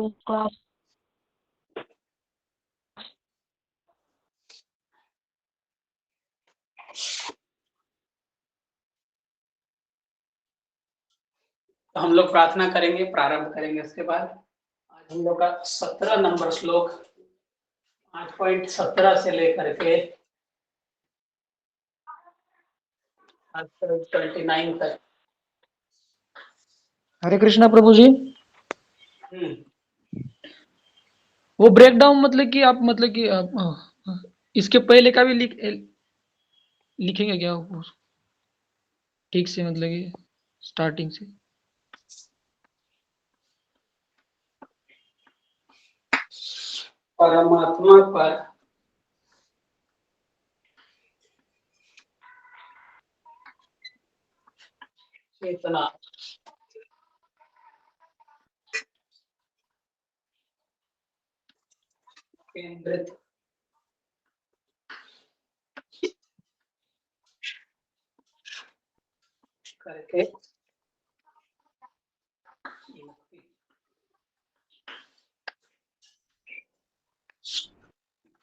Class तो हम लोग प्रार्थना करेंगे, प्रारंभ करेंगे। उसके बाद आज हम लोग का 17 नंबर श्लोक 8.17 से लेकर के 29 तक। हरे कृष्णा प्रभु जी। वो ब्रेक डाउन मतलब कि आप मतलब कि इसके पहले का भी लिखेंगे क्या वो? ठीक से मतलब कि स्टार्टिंग से। परमात्मा पर चेतना केंद्रित करके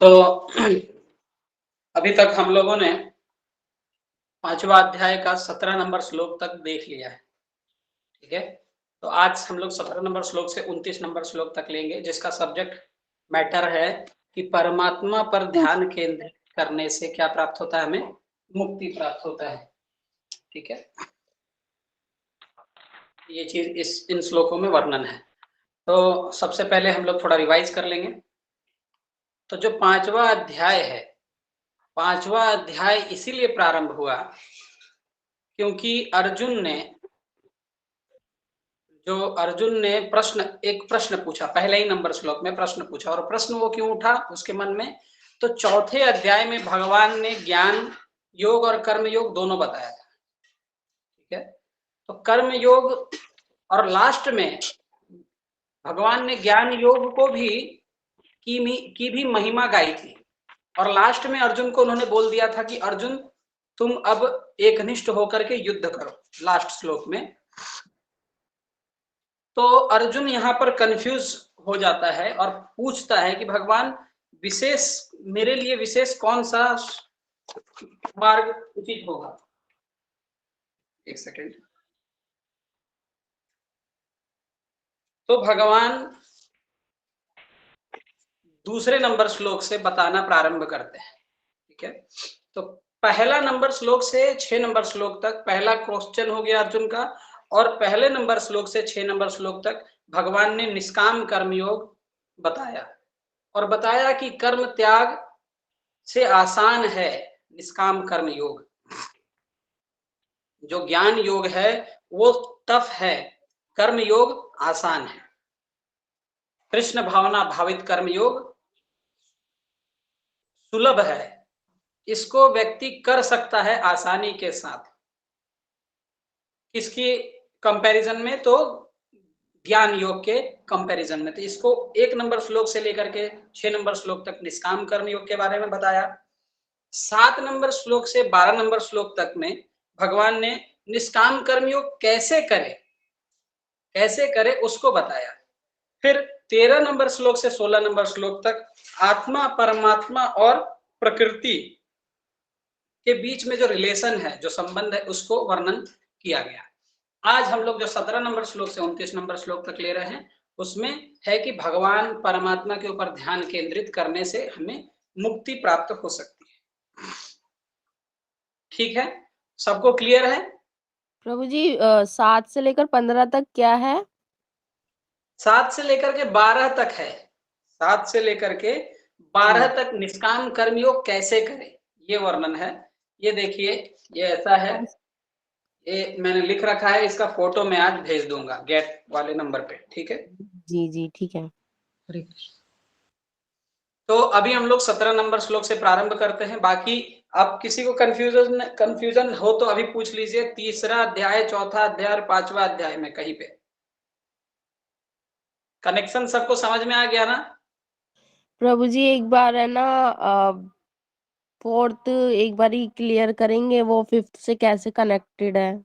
तो अभी तक हम लोगों ने 5वां अध्याय का 17 नंबर श्लोक तक देख लिया है। ठीक है, तो आज हम लोग 17 नंबर श्लोक से 29 नंबर श्लोक तक लेंगे, जिसका सब्जेक्ट मैटर है कि परमात्मा पर ध्यान केंद्रित करने से क्या प्राप्त होता है, हमें मुक्ति प्राप्त होता है। ठीक है, ये चीज इन श्लोकों में वर्णन है। तो सबसे पहले हम लोग थोड़ा रिवाइज कर लेंगे। तो जो 5वां अध्याय है, 5वां अध्याय इसीलिए प्रारंभ हुआ क्योंकि अर्जुन ने एक प्रश्न पूछा, पहले ही नंबर श्लोक में प्रश्न पूछा। और प्रश्न वो क्यों उठा उसके मन में, तो चौथे अध्याय में भगवान ने ज्ञान योग और कर्म योग दोनों बताया था। ठीक है, तो कर्म योग और लास्ट में भगवान ने ज्ञान योग को भी की भी महिमा गाई थी। और लास्ट में अर्जुन को उन्होंने बोल दिया था कि अर्जुन तुम अब एकनिष्ठ होकर के युद्ध करो, लास्ट श्लोक में। तो अर्जुन यहाँ पर कंफ्यूज हो जाता है और पूछता है कि भगवान विशेष मेरे लिए विशेष कौन सा मार्ग उचित होगा। एक सेकेंड। तो भगवान दूसरे नंबर श्लोक से बताना प्रारंभ करते हैं। ठीक है, तो पहला नंबर श्लोक से 6 नंबर श्लोक तक पहला क्वेश्चन हो गया अर्जुन का, और पहले नंबर श्लोक से 6 नंबर श्लोक तक भगवान ने निष्काम कर्मयोग बताया और बताया कि कर्म त्याग से आसान है निष्काम कर्म योग। जो ज्ञान योग है वो टफ है, कर्म योग आसान है। कृष्ण भावना भावित कर्म योग सुलभ है, इसको व्यक्ति कर सकता है आसानी के साथ। किसकी कंपैरिजन में, तो ज्ञान योग के कंपैरिजन में। तो इसको 1 नंबर श्लोक से लेकर के 6 नंबर श्लोक तक निष्काम कर्म योग के बारे में बताया। 7 नंबर श्लोक से 12 नंबर श्लोक तक में भगवान ने निष्काम कर्म योग कैसे करे उसको बताया। फिर 13 नंबर श्लोक से 16 नंबर श्लोक तक आत्मा परमात्मा और प्रकृति के बीच में जो रिलेशन है, जो संबंध है, उसको वर्णन किया गया। आज हम लोग जो 17 नंबर श्लोक से 29 नंबर श्लोक तक ले रहे हैं, उसमें है कि भगवान परमात्मा के ऊपर ध्यान केंद्रित करने से हमें मुक्ति प्राप्त हो सकती है। ठीक है, सबको क्लियर है? प्रभु जी 7 से लेकर 15 तक क्या है? 7 से लेकर के 12 तक है। 7 से लेकर के 12 तक निष्काम कर्मयोग कैसे करें, ये वर्णन है। ये देखिए, ये ऐसा है, ये मैंने लिख रखा है, इसका फोटो मैं आज भेज दूंगा गेट वाले नंबर पे। ठीक है जी जी ठीक है। तो अभी हम लोग 17 नंबर श्लोक से प्रारंभ करते हैं। बाकी अब किसी को कंफ्यूजन हो तो अभी पूछ लीजिए। तीसरा अध्याय, चौथा अध्याय और 5वां अध्याय में कहीं पे कनेक्शन सबको समझ में आ गया ना? प्रभु जी एक बार है ना 4th एक बार ही क्लियर करेंगे, वो 5th से कैसे कनेक्टेड है?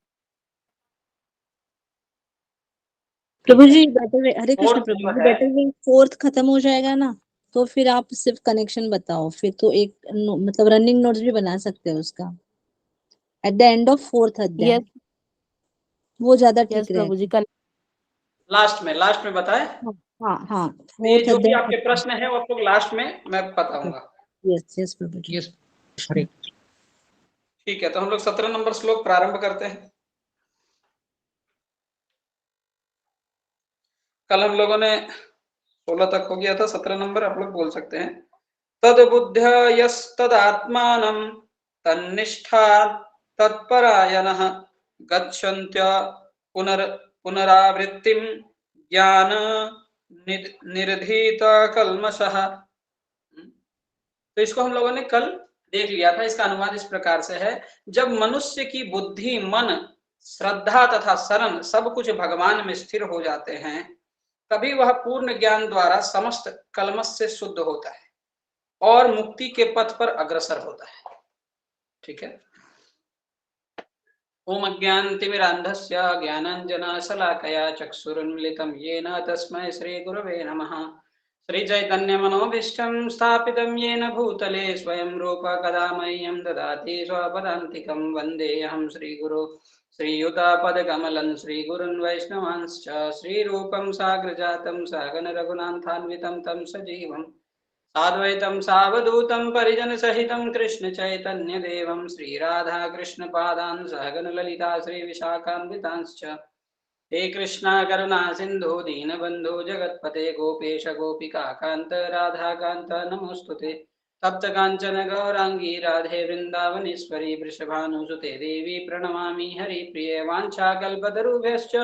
प्रभु जी बेटर वे, हरे कृष्ण फोर्थ प्रभु जो जी, है, बेटर वे 4th खत्म हो जाएगा ना, तो फिर आप सिर्फ कनेक्शन बताओ, फिर तो एक मतलब रनिंग नोट्स भी बना सकते हो उसका at the end of 4th अध्याय, यस वो ज्यादा यस ठीक प्रभु जी रहेगा। लास्ट में बताएं। हाँ हाँ हाँ, तो ये 4th जो भी अध्याय आपके खत्म। प्रश्न है वो आप लोग लास्ट में मैं बताऊंगा। यस यस प्रभु जी। यस हरे ठीक है, तो हम लोग 17 नंबर श्लोक प्रारंभ करते हैं। कल हम लोगों ने 16 तक हो गया था, 17 नंबर आप लोग बोल सकते हैं। तद बुद्ध्या यस्तदात्मानं तन्निष्ठा तत्परायणः गच्छन्त्य पुनरावृत्तिं ज्ञान निर्धीत कल्मषः। तो इसको हम लोगों ने कल देख लिया था। इसका अनुवाद इस प्रकार से है, जब मनुष्य की बुद्धि, मन, श्रद्धा तथा शरण सब कुछ भगवान में स्थिर हो जाते हैं, तभी वह पूर्ण ज्ञान द्वारा समस्त कल्मष से शुद्ध होता है और मुक्ति के पथ पर अग्रसर होता है। ठीक है। ओम अज्ञानतिमिरान्धस्य ज्ञानाञ्जनशलाकया चक्षुरुन्मिलितं येन तस्मै श्रीगुरवे नमः। श्रीचैतन्यमनोभीष्टं स्थापितं येन भूतले स्वयं रूप कदा मह्यं ददाति स्वपदान्तिकं। वन्देऽहं श्रीगुरो श्रीयुतापदकमलं श्रीगुरुन् वैष्णवांश्च श्रीरूपं साग्रजातं सहगण रघुनाथान्वितं तं सजीवं साद्वैतं सावधूतं परिजनसहितं कृष्ण चैतन्य देवं श्रीराधा कृष्ण पादान् सहगण ललिता श्री विशाखान्वितांश्च। हे कृष्णा करुणा सिंधु दीनबंधु जगत्पते गोपेश गोपिका कांत राधा कांत नमोस्तुते। तप्त कांचन गौरांगी राधे वृंदावनेश्वरी वृषभानुसुते देवी प्रणमामि हरिप्रिये। वाञ्छाकल्पतरुभ्यश्च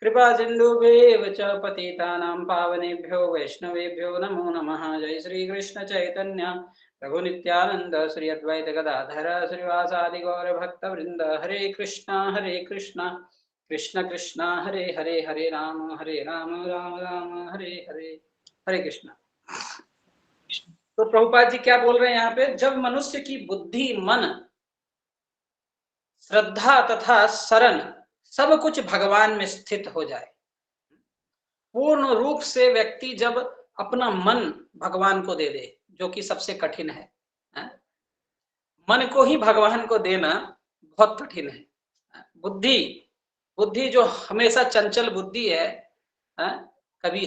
कृपा सिन्धुभ्येव च पतितानां पावनेभ्यो वैष्णवेभ्यो नमो नमः। जय श्री कृष्ण चैतन्य प्रभु नित्यानंद श्री अद्वैत गदाधर श्रीवासादि गौर भक्त वृंद। हरे कृष्णा कृष्ण कृष्ण हरे हरे, हरे राम राम राम हरे हरे। हरे कृष्ण। तो प्रभुपाद जी क्या बोल रहे हैं यहाँ पे, जब मनुष्य की बुद्धि, मन, श्रद्धा तथा शरण सब कुछ भगवान में स्थित हो जाए, पूर्ण रूप से व्यक्ति जब अपना मन भगवान को दे दे, जो कि सबसे कठिन है। मन को ही भगवान को देना बहुत कठिन है। बुद्धि बुद्धि जो हमेशा चंचल बुद्धि है, कभी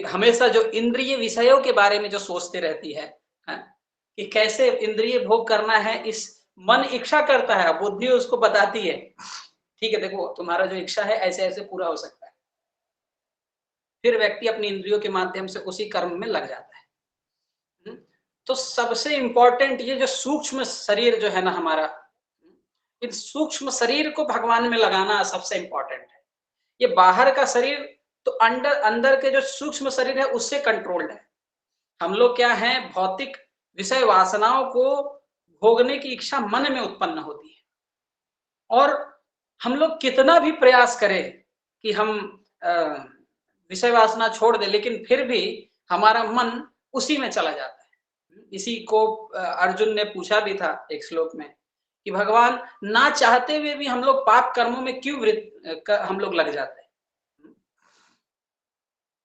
हमेशा जो इंद्रिय विषयों के बारे में जो सोचते रहती है, कि कैसे इंद्रिय भोग करना है, इस मन इच्छा करता है, बुद्धि उसको बताती है ठीक है देखो तुम्हारा जो इच्छा है ऐसे ऐसे पूरा हो सकता है। फिर व्यक्ति अपनी इंद्रियों के माध्यम से उसी कर्म में लग जाता है। तो सबसे इंपॉर्टेंट ये जो सूक्ष्म शरीर जो है ना हमारा, इस सूक्ष्म शरीर को भगवान में लगाना सबसे इंपॉर्टेंट है। ये बाहर का शरीर तो अंदर के जो सूक्ष्म शरीर है उससे कंट्रोल्ड है। हम लोग क्या है, भौतिक विषय वासनाओं को भोगने की इच्छा मन में उत्पन्न होती है, और हम लोग कितना भी प्रयास करें कि हम विषय वासना छोड़ दे, लेकिन फिर भी हमारा मन उसी में चला जाता है। इसी को अर्जुन ने पूछा भी था एक श्लोक में कि भगवान ना चाहते हुए भी हम लोग पाप कर्मों में क्यों हम लोग लग जाते हैं।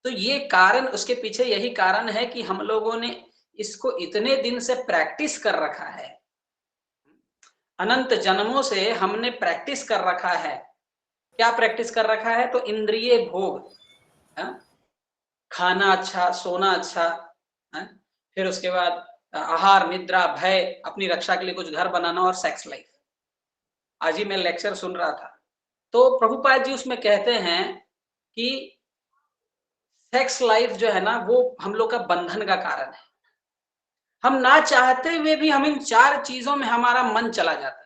तो ये कारण, उसके पीछे यही कारण है कि हम लोगों ने इसको इतने दिन से प्रैक्टिस कर रखा है, अनंत जन्मों से हमने प्रैक्टिस कर रखा है। क्या प्रैक्टिस कर रखा है? तो इंद्रिय भोग, खाना अच्छा, सोना अच्छा, फिर उसके बाद आहार, निद्रा, भय, अपनी रक्षा के लिए कुछ घर बनाना और सेक्स लाइफ। आज ही मैं लेक्चर सुन रहा था, तो प्रभुपाद जी उसमें कहते हैं कि सेक्स लाइफ जो है ना वो हम लोग का बंधन का कारण है। हम ना चाहते हुए भी हम इन 4 चीजों में हमारा मन चला जाता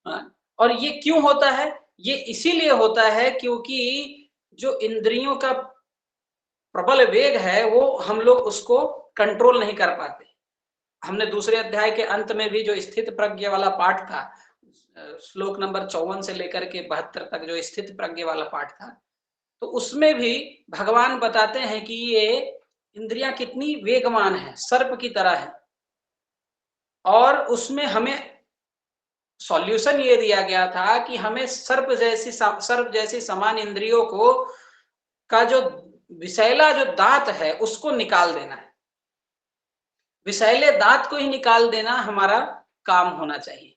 है। और ये क्यों होता है? ये इसीलिए होता है क्योंकि जो इंद्रियों का प्रबल वेग है वो हम लोग उसको कंट्रोल नहीं कर पाते। हमने दूसरे अध्याय के अंत में भी जो स्थित प्रज्ञ वाला पाठ था, श्लोक नंबर 54 से लेकर के 72 तक जो स्थित प्रज्ञ वाला पाठ था, तो उसमें भी भगवान बताते हैं कि ये इंद्रियां कितनी वेगवान है, सर्प की तरह है, और उसमें हमें सॉल्यूशन ये दिया गया था कि हमें सर्प जैसी समान इंद्रियों को का जो विषैला जो दांत है उसको निकाल देना है। विषैले दांत को ही निकाल देना हमारा काम होना चाहिए।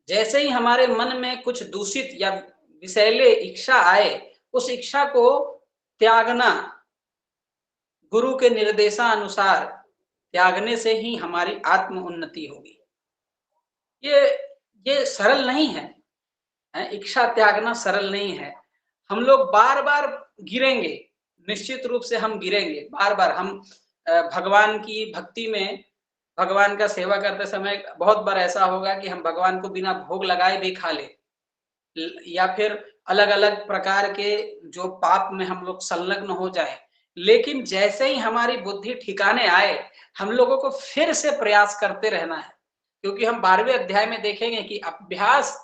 जैसे ही हमारे मन में कुछ दूषित या विषैले इच्छा आए, उस इच्छा को त्यागना, गुरु के निर्देशानुसार त्यागने से ही हमारी आत्म उन्नति होगी। ये सरल नहीं है, इच्छा त्यागना सरल नहीं है। हम लोग बार बार गिरेंगे, निश्चित रूप से हम गिरेंगे बार बार। हम भगवान की भक्ति में, भगवान का सेवा करते समय बहुत बार ऐसा होगा कि हम भगवान को बिना भोग लगाए भी खा ले, या फिर अलग अलग प्रकार के जो पाप में हम लोग संलग्न हो जाए। लेकिन जैसे ही हमारी बुद्धि ठिकाने आए, हम लोगों को फिर से प्रयास करते रहना है, क्योंकि हम 12वें अध्याय में देखेंगे कि अभ्यास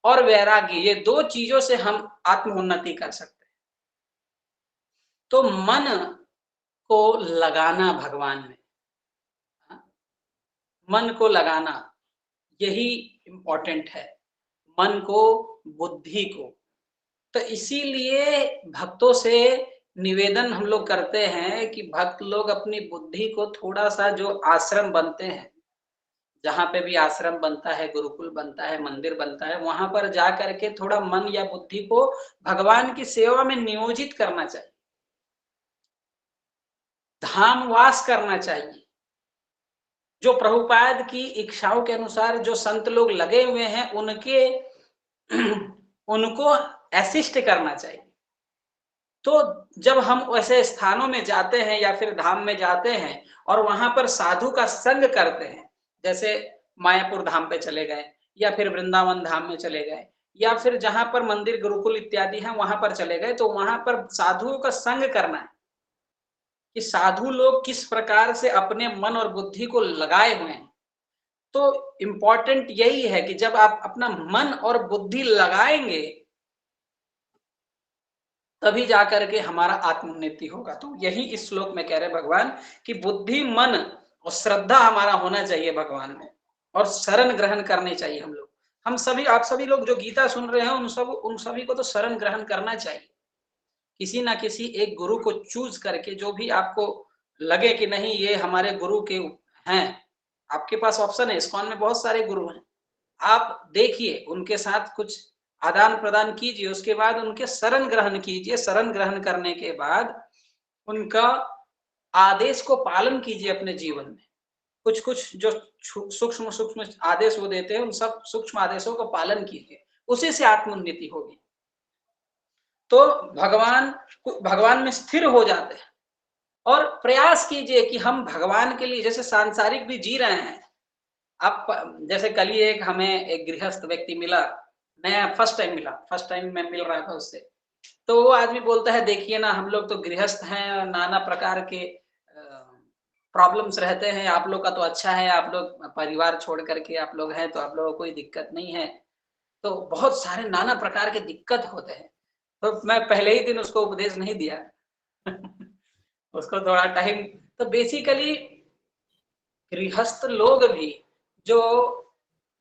और वैराग्य, ये दो चीजों से हम आत्म उन्नति कर सकते हैं। तो मन को लगाना भगवान में, मन को लगाना यही इंपॉर्टेंट है, मन को, बुद्धि को। तो इसीलिए भक्तों से निवेदन हम लोग करते हैं कि भक्त लोग अपनी बुद्धि को थोड़ा सा, जो आश्रम बनते हैं, जहां पे भी आश्रम बनता है, गुरुकुल बनता है, मंदिर बनता है, वहां पर जा करके थोड़ा मन या बुद्धि को भगवान की सेवा में नियोजित करना चाहिए, धामवास करना चाहिए। जो प्रभुपाद की इच्छाओं के अनुसार जो संत लोग लगे हुए हैं, उनको असिस्ट करना चाहिए। तो जब हम ऐसे स्थानों में जाते हैं या फिर धाम में जाते हैं और वहां पर साधु का संग करते हैं, जैसे मायापुर धाम पे चले गए या फिर वृंदावन धाम में चले गए या फिर जहां पर मंदिर गुरुकुल इत्यादि हैं वहां पर चले गए, तो वहां पर साधुओं का संग करना है कि साधु लोग किस प्रकार से अपने मन और बुद्धि को लगाए हुए हैं। तो इंपॉर्टेंट यही है कि जब आप अपना मन और बुद्धि लगाएंगे, तभी जाकर के हमारा आत्मोन्नति होगा। तो यही इस श्लोक में कह रहे भगवान कि बुद्धि, मन और श्रद्धा हमारा होना चाहिए भगवान में, और शरण ग्रहण करनी चाहिए हम लोग। हम सभी, आप सभी लोग जो गीता सुन रहे हैं, उन सभी को तो शरण ग्रहण करना चाहिए। किसी ना किसी एक गुरु को चूज करके, जो भी आपको लगे कि नहीं ये हमारे गुरु के हैं, आपके पास ऑप्शन है, इस्कॉन में बहुत सारे गुरु हैं, आप देखिए, उनके साथ कुछ आदान प्रदान कीजिए, उसके बाद उनके शरण ग्रहण कीजिए। शरण ग्रहण करने के बाद उनका आदेश को पालन कीजिए अपने जीवन में। कुछ कुछ जो सूक्ष्म सूक्ष्म आदेश वो देते हैं, उन सब सूक्ष्म आदेशों को पालन कीजिए, उसी से आत्मोन्नति होगी। तो भगवान में स्थिर हो जाते हैं और प्रयास कीजिए कि हम भगवान के लिए, जैसे सांसारिक भी जी रहे हैं आप। जैसे कल ही हमें एक गृहस्थ व्यक्ति मिला, नया, फर्स्ट टाइम मैं मिल रहा था उससे। तो वो आदमी बोलता है, देखिए ना, हम लोग तो गृहस्थ हैं, नाना प्रकार के प्रॉब्लम्स रहते हैं, आप लोग का तो अच्छा है, आप लोग परिवार छोड़ करके आप लोग हैं, तो आप लोगों को कोई दिक्कत नहीं है। तो बहुत सारे नाना प्रकार के दिक्कत होते हैं। तो मैं पहले ही दिन उसको उपदेश नहीं दिया उसको थोड़ा टाइम। तो बेसिकली गृहस्थ लोग भी जो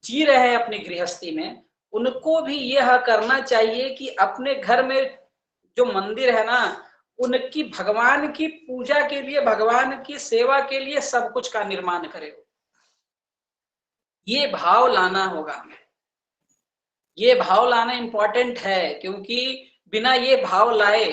जी रहे हैं अपनी गृहस्थी में, उनको भी यह करना चाहिए कि अपने घर में जो मंदिर है ना, उनकी भगवान की पूजा के लिए, भगवान की सेवा के लिए सब कुछ का निर्माण करे। ये भाव लाना होगा, ये भाव लाना इंपॉर्टेंट है, क्योंकि बिना ये भाव लाए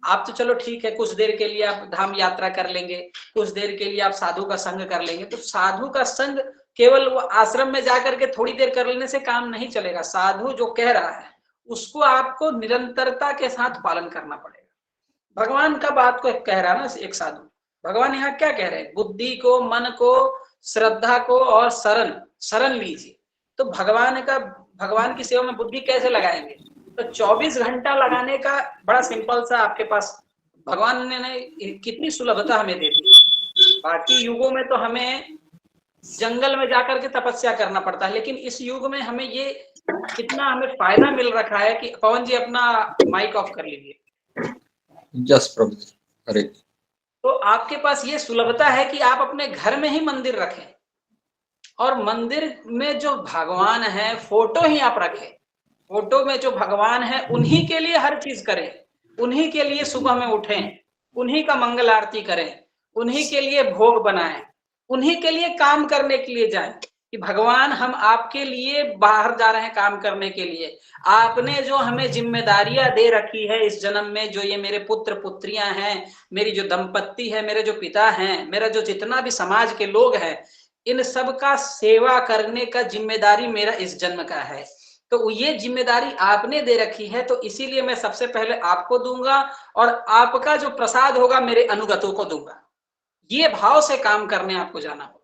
आप तो चलो ठीक है, कुछ देर के लिए आप धाम यात्रा कर लेंगे, कुछ देर के लिए आप साधु का संग कर लेंगे। तो साधु का संग केवल वो आश्रम में जाकर के थोड़ी देर कर लेने से काम नहीं चलेगा। साधु जो कह रहा है उसको आपको निरंतरता के साथ पालन करना पड़ेगा। भगवान का बात को कह रहा है ना एक साधु, भगवान यहाँ क्या कह रहे हैं? बुद्धि को, मन को, श्रद्धा को और शरण लीजिए। तो भगवान की सेवा में बुद्धि कैसे लगाएंगे? तो 24 घंटा लगाने का बड़ा सिंपल सा आपके पास भगवान ने कितनी सुलभता हमें दे दी। बाकी युगों में तो हमें जंगल में जाकर के तपस्या करना पड़ता है, लेकिन इस युग में हमें ये कितना हमें फायदा मिल रखा है कि पवन जी अपना माइक ऑफ कर लीजिए। जस प्रभु, हरे। तो आपके पास ये सुलभता है कि आप अपने घर में ही मंदिर रखें। और मंदिर में जो भगवान है फोटो ही आप रखें, फोटो में जो भगवान है उन्हीं के लिए हर चीज करें, उन्हीं के लिए सुबह में उठें, उन्हीं का मंगल आरती करें, उन्हीं के लिए भोग बनाएं, उन्हीं के लिए काम करने के लिए जाएं कि भगवान हम आपके लिए बाहर जा रहे हैं काम करने के लिए। आपने जो हमें जिम्मेदारियां दे रखी है इस जन्म में, जो ये मेरे पुत्र पुत्रियां हैं, मेरी जो दंपत्ति है, मेरे जो पिता हैं, मेरा जो जितना भी समाज के लोग हैं, इन सब का सेवा करने का जिम्मेदारी मेरा इस जन्म का है। तो ये जिम्मेदारी आपने दे रखी है, तो इसीलिए मैं सबसे पहले आपको दूंगा और आपका जो प्रसाद होगा मेरे अनुगतों को दूंगा। ये भाव से काम करने आपको जाना होगा।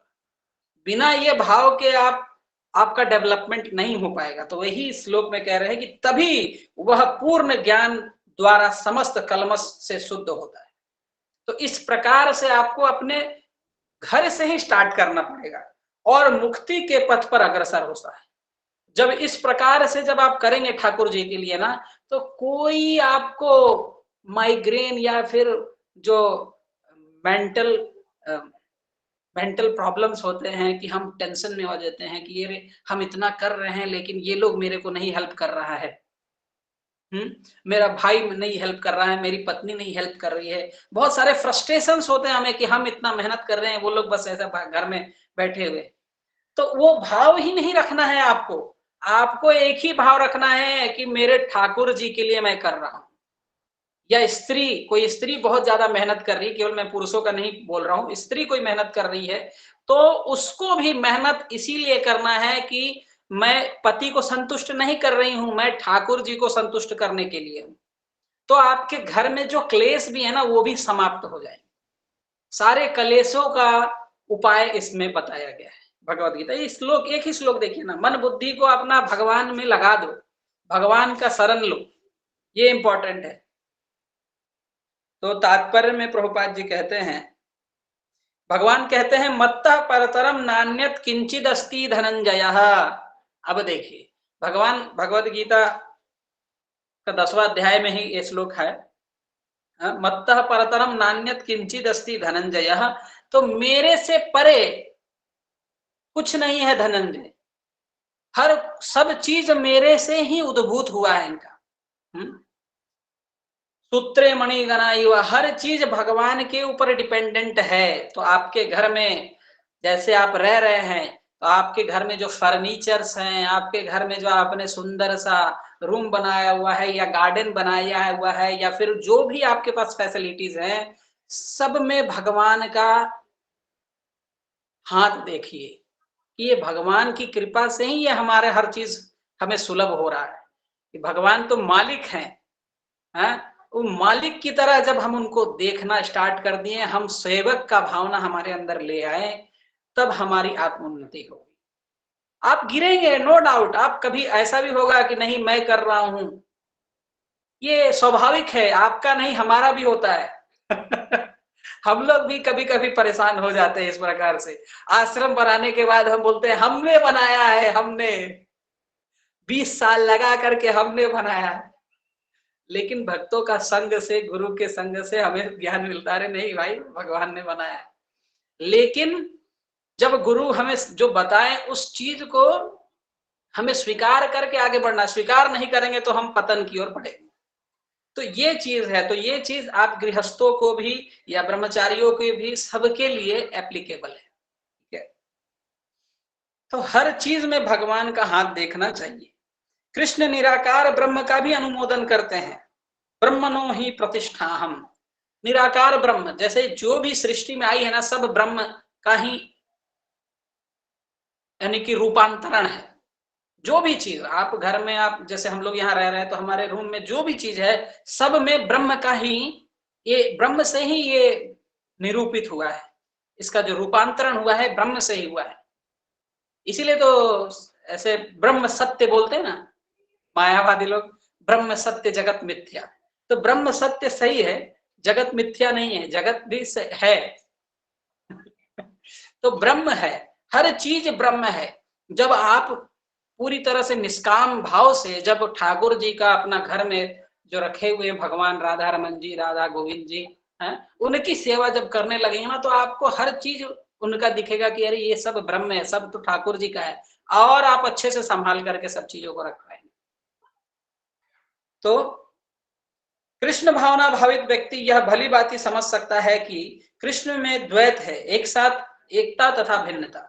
बिना ये भाव के आपका डेवलपमेंट नहीं हो पाएगा। तो वही श्लोक में कह रहे हैं कि तभी वह पूर्ण ज्ञान द्वारा समस्त कलमश से शुद्ध होता है। तो इस प्रकार से आपको अपने घर से ही स्टार्ट करना पड़ेगा और मुक्ति के पथ पर अग्रसर होता है। जब इस प्रकार से जब आप करेंगे ठाकुर जी के लिए ना, तो कोई आपको माइग्रेन या फिर जो मेंटल प्रॉब्लम्स होते हैं कि हम टेंशन में हो जाते हैं कि ये हम इतना कर रहे हैं लेकिन ये लोग मेरे को नहीं हेल्प कर रहा है, मेरा भाई नहीं हेल्प कर रहा है, मेरी पत्नी नहीं हेल्प कर रही है, बहुत सारे फ्रस्ट्रेशंस होते हैं हमें कि हम इतना मेहनत कर रहे हैं, वो लोग बस ऐसा घर में बैठे हुए। तो वो भाव ही नहीं रखना है आपको। आपको एक ही भाव रखना है कि मेरे ठाकुर जी के लिए मैं कर रहा हूं। या स्त्री, कोई स्त्री बहुत ज्यादा मेहनत कर रही है, केवल मैं पुरुषों का नहीं बोल रहा हूं, स्त्री कोई मेहनत कर रही है तो उसको भी मेहनत इसीलिए करना है कि मैं पति को संतुष्ट नहीं कर रही हूं, मैं ठाकुर जी को संतुष्ट करने के लिए हूं। तो आपके घर में जो क्लेश भी है ना वो भी समाप्त हो जाए। सारे क्लेशों का उपाय इसमें बताया गया है भगवत गीता। ये श्लोक, एक ही श्लोक देखिए ना, मन बुद्धि को अपना भगवान में लगा दो, भगवान का शरण लो, ये इंपॉर्टेंट है। तो तात्पर्य में प्रभुपाद जी कहते हैं, भगवान कहते हैं मत्तः परतरम नान्यत किंचिद अस्ति धनंजयः। अब देखिए भगवान भगवत गीता का 10वां अध्याय में ही ये श्लोक है, मत्तः परतरम नान्यत किंचिद अस्ति धनंजयः। तो मेरे से परे कुछ नहीं है धनंजय, हर सब चीज मेरे से ही उद्भूत हुआ है इनका। सूत्रे मणिगणा युवा, हर चीज भगवान के ऊपर डिपेंडेंट है। तो आपके घर में जैसे आप रह रहे हैं, तो आपके घर में जो फर्नीचर्स हैं, आपके घर में जो आपने सुंदर सा रूम बनाया हुआ है या गार्डन बनाया हुआ है या फिर जो भी आपके पास फैसिलिटीज हैं, सब में भगवान का हाथ देखिए कि ये भगवान की कृपा से ही ये हमारे हर चीज हमें सुलभ हो रहा है। कि भगवान तो मालिक हैं, वो मालिक की तरह जब हम उनको देखना स्टार्ट कर दिए, हम सेवक का भावना हमारे अंदर ले आए, तब हमारी आत्मोन्नति होगी। आप गिरेंगे नो डाउट, आप कभी ऐसा भी होगा कि नहीं मैं कर रहा हूं, ये स्वाभाविक है, आपका नहीं हमारा भी होता है। हम लोग भी कभी कभी परेशान हो जाते हैं इस प्रकार से। आश्रम बनाने के बाद हम बोलते हैं हमने बनाया है, हमने 20 साल लगा करके हमने बनाया है। लेकिन भक्तों का संग से, गुरु के संग से हमें ज्ञान मिलता है, नहीं भाई भगवान ने बनाया है। लेकिन जब गुरु हमें जो बताए उस चीज को हमें स्वीकार करके आगे बढ़ना, स्वीकार नहीं करेंगे तो हम पतन की ओर बढ़ेंगे। तो ये चीज है, तो ये चीज आप गृहस्थों को भी या ब्रह्मचारियों को भी, सबके लिए एप्लीकेबल है। ठीक है, तो हर चीज में भगवान का हाथ देखना चाहिए। कृष्ण निराकार ब्रह्म का भी अनुमोदन करते हैं, ब्रह्मणो ही प्रतिष्ठा हम। निराकार ब्रह्म, जैसे जो भी सृष्टि में आई है ना, सब ब्रह्म का ही यानी कि रूपांतरण है। जो भी चीज आप घर में, आप जैसे हम लोग यहाँ रह रहे हैं तो हमारे रूम में जो भी चीज है सब में ब्रह्म का ही, ये ब्रह्म से ही ये निरूपित हुआ है। इसका जो रूपांतरण हुआ है ब्रह्म से ही हुआ है। इसीलिए तो ऐसे ब्रह्म सत्य बोलते हैं ना मायावादी लोग, ब्रह्म सत्य जगत मिथ्या। तो ब्रह्म सत्य सही है, जगत मिथ्या नहीं है, जगत भी है। तो ब्रह्म है, हर चीज ब्रह्म है। जब आप पूरी तरह से निष्काम भाव से, जब ठाकुर जी का अपना घर में जो रखे हुए भगवान राधा रमन जी, राधा गोविंद जी हैं, उनकी सेवा जब करने लगेंगे ना, तो आपको हर चीज उनका दिखेगा कि अरे ये सब ब्रह्म है, सब तो ठाकुर जी का है, और आप अच्छे से संभाल करके सब चीजों को रख पाएंगे। तो कृष्ण भावना भावित व्यक्ति यह भली भांति समझ सकता है कि कृष्ण में द्वैत है, एक साथ एकता तथा भिन्नता,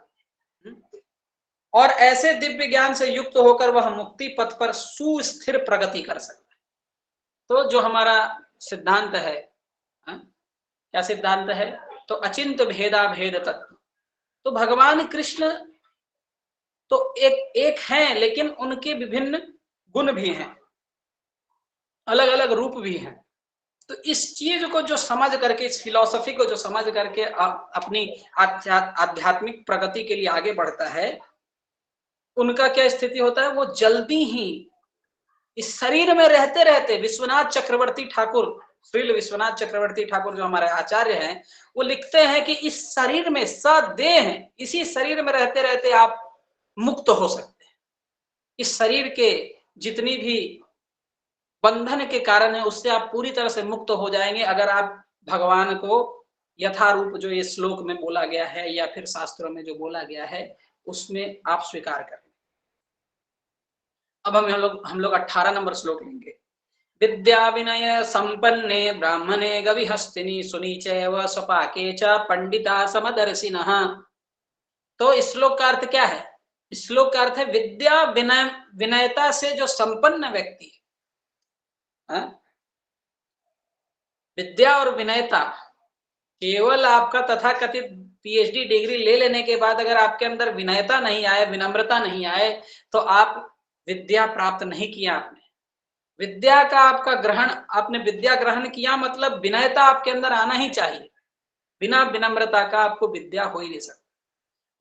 और ऐसे दिव्य ज्ञान से युक्त होकर वह मुक्ति पथ पर सुस्थिर प्रगति कर सकता है। तो जो हमारा सिद्धांत है, क्या सिद्धांत है? तो अचिंत भेदा भेद तत्व। तो भगवान कृष्ण तो एक हैं, लेकिन उनके विभिन्न गुण भी हैं, अलग अलग रूप भी हैं। तो इस चीज को जो समझ करके, इस फिलॉसफी को जो समझ करके अपनी आध्यात्मिक प्रगति के लिए आगे बढ़ता है, उनका क्या स्थिति होता है? वो जल्दी ही इस शरीर में रहते रहते, विश्वनाथ चक्रवर्ती ठाकुर, श्रील विश्वनाथ चक्रवर्ती ठाकुर जो हमारे आचार्य हैं, वो लिखते हैं कि इस शरीर में सदेह है, इसी शरीर में रहते रहते आप मुक्त हो सकते हैं। इस शरीर के जितनी भी बंधन के कारण है, उससे आप पूरी तरह से मुक्त हो जाएंगे, अगर आप भगवान को यथारूप जो ये श्लोक में बोला गया है या फिर शास्त्रों में जो बोला गया है उसमें आप स्वीकार करें। अब हम लोग 18 नंबर श्लोक लेंगे। विद्या विनय संपन्ने ब्राह्मणे गविहस्तिनि सुनीचैव स्वपाके च पंडिता समदर्शिनः। तो इस श्लोक का अर्थ क्या है? इस श्लोक का अर्थ है विद्या विनय, विनयता से जो संपन्न व्यक्ति है, विद्या और विनयता, केवल आपका तथाकथित पीएचडी डिग्री ले लेने के बाद अगर आपके अंदर विनयता नहीं आए, विनम्रता नहीं आए, तो आप विद्या प्राप्त नहीं किया। आपने विद्या का आपका ग्रहण, आपने विद्या ग्रहण किया मतलब विनयता आपके अंदर आना ही चाहिए। बिना विनम्रता का आपको विद्या हो ही नहीं सकती।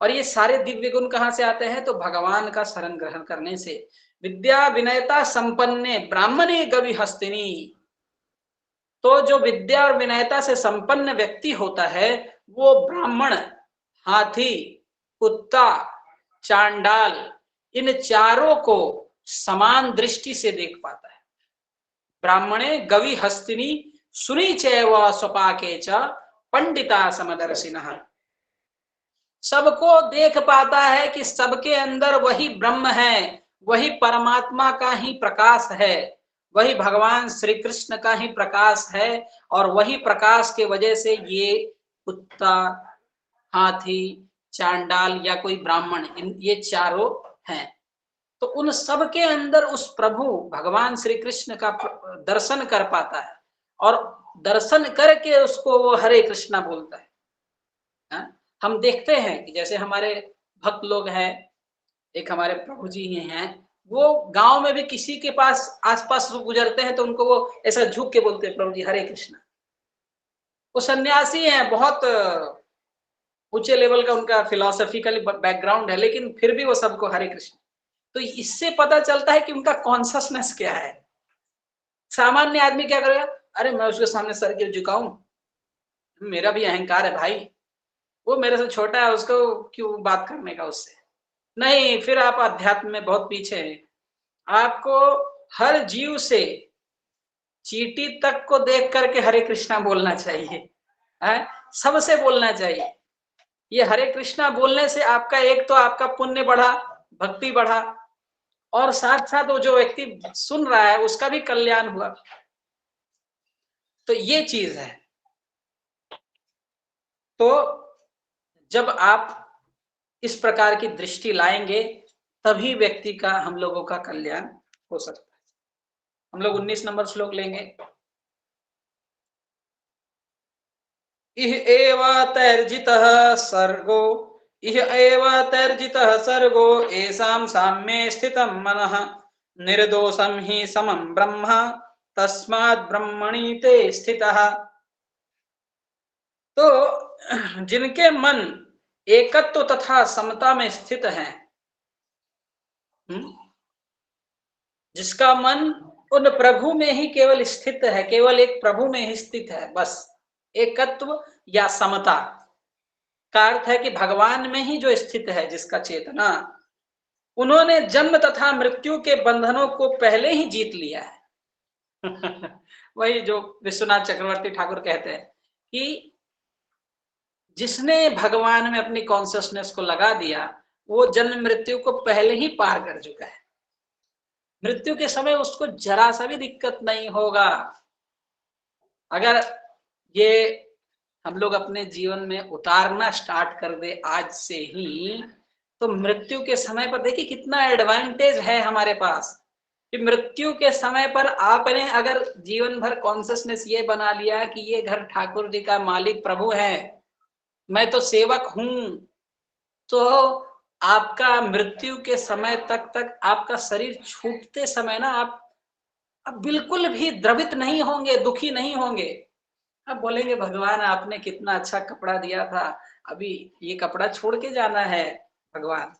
और ये सारे दिव्य गुण कहाँ से आते हैं? तो भगवान का शरण ग्रहण करने से। विद्या विनयता संपन्ने ब्राह्मणे गविहस्तिनि। तो जो विद्या और विनयता से संपन्न व्यक्ति होता है वो ब्राह्मण, हाथी, कुत्ता, चांडाल, इन चारों को समान दृष्टि से देख पाता है। ब्राह्मणे गविहस्तिनि सुनी चैव स्वपाके च पंडिता समदर्शिनः। सबको देख पाता है कि सबके अंदर वही ब्रह्म है, वही परमात्मा का ही प्रकाश है, वही भगवान श्री कृष्ण का ही प्रकाश है, और वही प्रकाश के वजह से ये कुत्ता, हाथी, चांडाल या कोई ब्राह्मण, ये चारों हैं। तो उन सब के अंदर उस प्रभु भगवान श्री कृष्ण का दर्शन कर पाता है, और दर्शन करके उसको वो हरे कृष्णा बोलता है। हम देखते हैं कि जैसे हमारे भक्त लोग हैं, एक हमारे प्रभु जी हैं, वो गांव में भी किसी के पास आसपास गुजरते हैं तो उनको वो ऐसा झुक के बोलते हैं, प्रभु जी हरे कृष्णा। वो सन्यासी हैं, बहुत ऊंचे लेवल का उनका फिलोसॉफिकल बैकग्राउंड है, लेकिन फिर भी वो सबको हरे कृष्ण। तो इससे पता चलता है कि उनका कॉन्शसनेस क्या है। सामान्य आदमी क्या करेगा? अरे मैं उसके सामने सर गिर झुकाऊं, मेरा भी अहंकार है भाई, वो मेरे से छोटा है, उसको क्यों बात करने का उससे। नहीं, फिर आप अध्यात्म में बहुत पीछे हैं। आपको हर जीव से, चींटी तक को देख करके हरे कृष्णा बोलना चाहिए, है सबसे बोलना चाहिए। ये हरे कृष्णा बोलने से आपका एक तो आपका पुण्य बढ़ा, भक्ति बढ़ा, और साथ साथ वो जो व्यक्ति सुन रहा है उसका भी कल्याण हुआ। तो ये चीज है। तो जब आप इस प्रकार की दृष्टि लाएंगे तभी व्यक्ति का, हम लोगों का कल्याण हो सकता है। हम लोग 19 नंबर श्लोक लेंगे। इह एव तैर्जितः सर्गो, इह एव तैर्जितः सर्गो येषां साम्ये स्थितं मनः, निर्दोषं हि समं ब्रह्म तस्मात् ब्रह्मणि ते स्थितः। तो जिनके मन एकत्व तथा समता में स्थित है, जिसका मन उन प्रभु में ही केवल स्थित है, केवल एक प्रभु में ही स्थित है, बस एकत्व या समता का अर्थ है कि भगवान में ही जो स्थित है जिसका चेतना, उन्होंने जन्म तथा मृत्यु के बंधनों को पहले ही जीत लिया है। वही जो विश्वनाथ चक्रवर्ती ठाकुर कहते हैं कि जिसने भगवान में अपनी कॉन्शियसनेस को लगा दिया वो जन्म मृत्यु को पहले ही पार कर चुका है। मृत्यु के समय उसको जरा सा भी दिक्कत नहीं होगा। अगर ये हम लोग अपने जीवन में उतारना स्टार्ट कर दे आज से ही, तो मृत्यु के समय पर देखिए कितना एडवांटेज है हमारे पास कि मृत्यु के समय पर आपने अगर जीवन भर कॉन्शियसनेस ये बना लिया कि ये घर ठाकुर जी का मालिक प्रभु है, मैं तो सेवक हूं, तो आपका मृत्यु के समय तक आपका शरीर छूटते समय ना आप बिल्कुल भी द्रवित नहीं होंगे, दुखी नहीं होंगे। अब बोलेंगे भगवान आपने कितना अच्छा कपड़ा दिया था, अभी ये कपड़ा छोड़ के जाना है भगवान।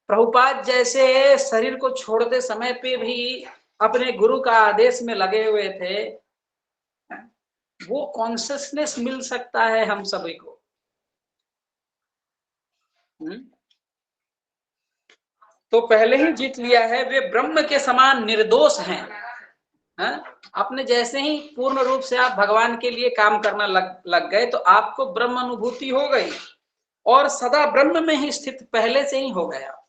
प्रभुपाद जैसे शरीर को छोड़ते समय पे भी अपने गुरु का आदेश में लगे हुए थे, वो कॉन्शियसनेस मिल सकता है हम सभी को। तो पहले ही जीत लिया है, वे ब्रह्म के समान निर्दोष हैं। आपने जैसे ही पूर्ण रूप से आप भगवान के लिए काम करना लग गए तो आपको ब्रह्म अनुभूति हो गई और सदा ब्रह्म में ही स्थित पहले से ही हो गया।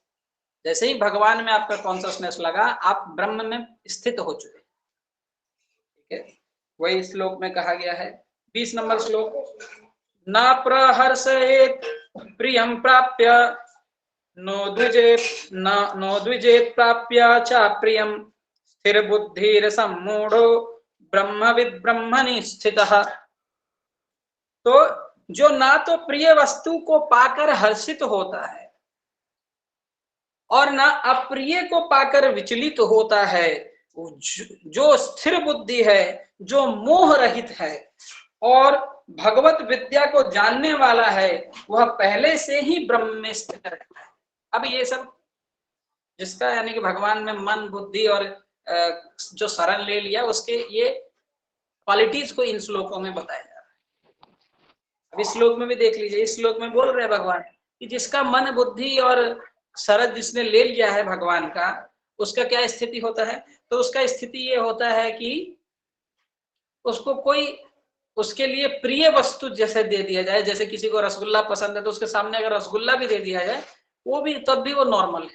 जैसे ही भगवान में आपका कॉन्शियसनेस लगा आप ब्रह्म में स्थित हो चुके। ठीक है, वही श्लोक में कहा गया है। 20 नंबर श्लोक, न प्रहर्षेत प्रियं प्राप्य नो द्विजेत प्राप्य च प्रियं स्थिर बुद्धिर सम्मूढ़ो ब्रह्मविद ब्रह्मणि स्थितः। तो जो ना तो प्रिय वस्तु को पाकर हर्षित होता है और ना अप्रिय को पाकर विचलित होता है, जो स्थिर बुद्धि है, जो मोह रहित है और भगवत विद्या को जानने वाला है, वह पहले से ही ब्रह्म में स्थित रहता है। अब ये सब जिसका यानी कि भगवान में मन बुद्धि और जो शरण ले लिया, उसके ये क्वालिटीज को इन श्लोकों में बताया जा रहा है। अब इस श्लोक में भी देख लीजिए, इस श्लोक में बोल रहे हैं भगवान कि जिसका मन बुद्धि और शरण जिसने ले लिया है भगवान का, उसका क्या स्थिति होता है? तो उसका स्थिति ये होता है कि उसको कोई उसके लिए प्रिय वस्तु जैसे दे दिया जाए, जैसे किसी को रसगुल्ला पसंद है तो उसके सामने अगर रसगुल्ला भी दे दिया जाए वो भी, तब भी वो नॉर्मल है।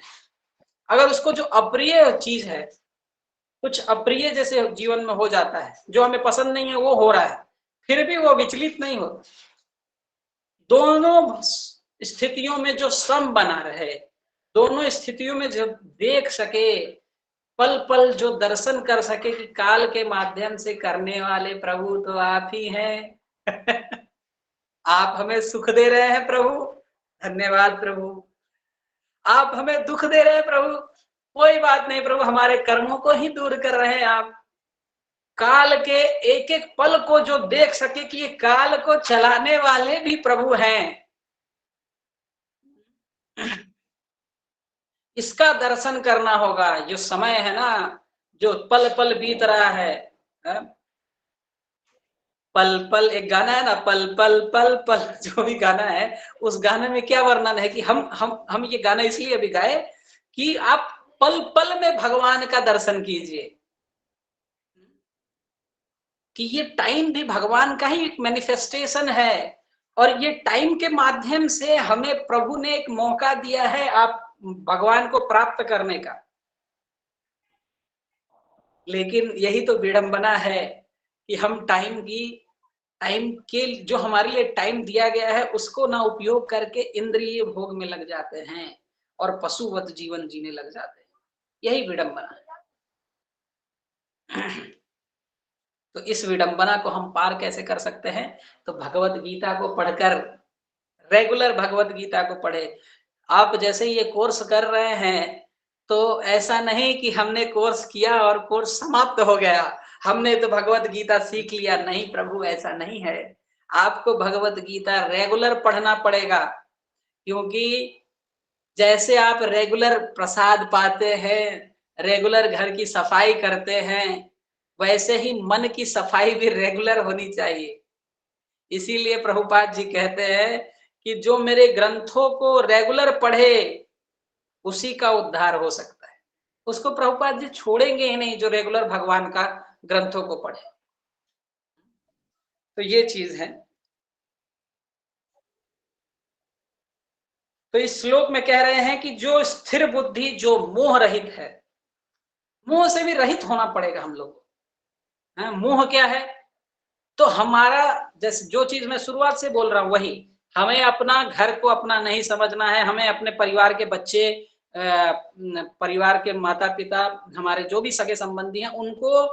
अगर उसको जो अप्रिय चीज है, कुछ अप्रिय जैसे जीवन में हो जाता है, जो हमें पसंद नहीं है वो हो रहा है, फिर भी वो विचलित नहीं होता। दोनों स्थितियों में जो सम बना रहे, दोनों स्थितियों में जब देख सके, पल पल जो दर्शन कर सके कि काल के माध्यम से करने वाले प्रभु तो आप ही हैं। आप हमें सुख दे रहे हैं प्रभु, धन्यवाद प्रभु। आप हमें दुख दे रहे हैं प्रभु, कोई बात नहीं प्रभु, हमारे कर्मों को ही दूर कर रहे हैं आप। काल के एक एक पल को जो देख सके कि ये काल को चलाने वाले भी प्रभु हैं, इसका दर्शन करना होगा। जो समय है ना, जो पल पल बीत रहा है, पल पल, एक गाना है ना, पल पल पल पल, जो भी गाना है, उस गाने में क्या वर्णन है कि हम ये गाना इसलिए अभी गाए कि आप पल पल में भगवान का दर्शन कीजिए, कि ये टाइम भी भगवान का ही एक मैनिफेस्टेशन है और ये टाइम के माध्यम से हमें प्रभु ने एक मौका दिया है आप भगवान को प्राप्त करने का। लेकिन यही तो विडंबना है कि हम टाइम के जो हमारे लिए टाइम दिया गया है उसको ना उपयोग करके इंद्रिय भोग में लग जाते हैं और पशुवत जीवन जीने लग जाते हैं। यही विडंबना है। तो इस विडंबना को हम पार कैसे कर सकते हैं? तो भगवत गीता को पढ़कर, रेगुलर भगवत गीता को पढ़े। आप जैसे ये कोर्स कर रहे हैं तो ऐसा नहीं कि हमने कोर्स किया और कोर्स समाप्त हो गया, हमने तो भगवत गीता सीख लिया। नहीं प्रभु, ऐसा नहीं है। आपको भगवत गीता रेगुलर पढ़ना पड़ेगा, क्योंकि जैसे आप रेगुलर प्रसाद पाते हैं, रेगुलर घर की सफाई करते हैं, वैसे ही मन की सफाई भी रेगुलर होनी चाहिए। इसीलिए प्रभुपाद जी कहते हैं कि जो मेरे ग्रंथों को रेगुलर पढ़े उसी का उद्धार हो सकता है। उसको प्रभुपाद जी छोड़ेंगे ही नहीं जो रेगुलर भगवान का ग्रंथों को पढ़े। तो ये चीज है। तो इस श्लोक में कह रहे हैं कि जो स्थिर बुद्धि, जो मोह रहित है, मोह से भी रहित होना पड़ेगा हम लोग को। मोह क्या है? तो हमारा जैसे जो चीज मैं शुरुआत से बोल रहा हूं वही, हमें अपना घर को अपना नहीं समझना है, हमें अपने परिवार के बच्चे, परिवार के माता पिता, हमारे जो भी सगे संबंधी हैं, उनको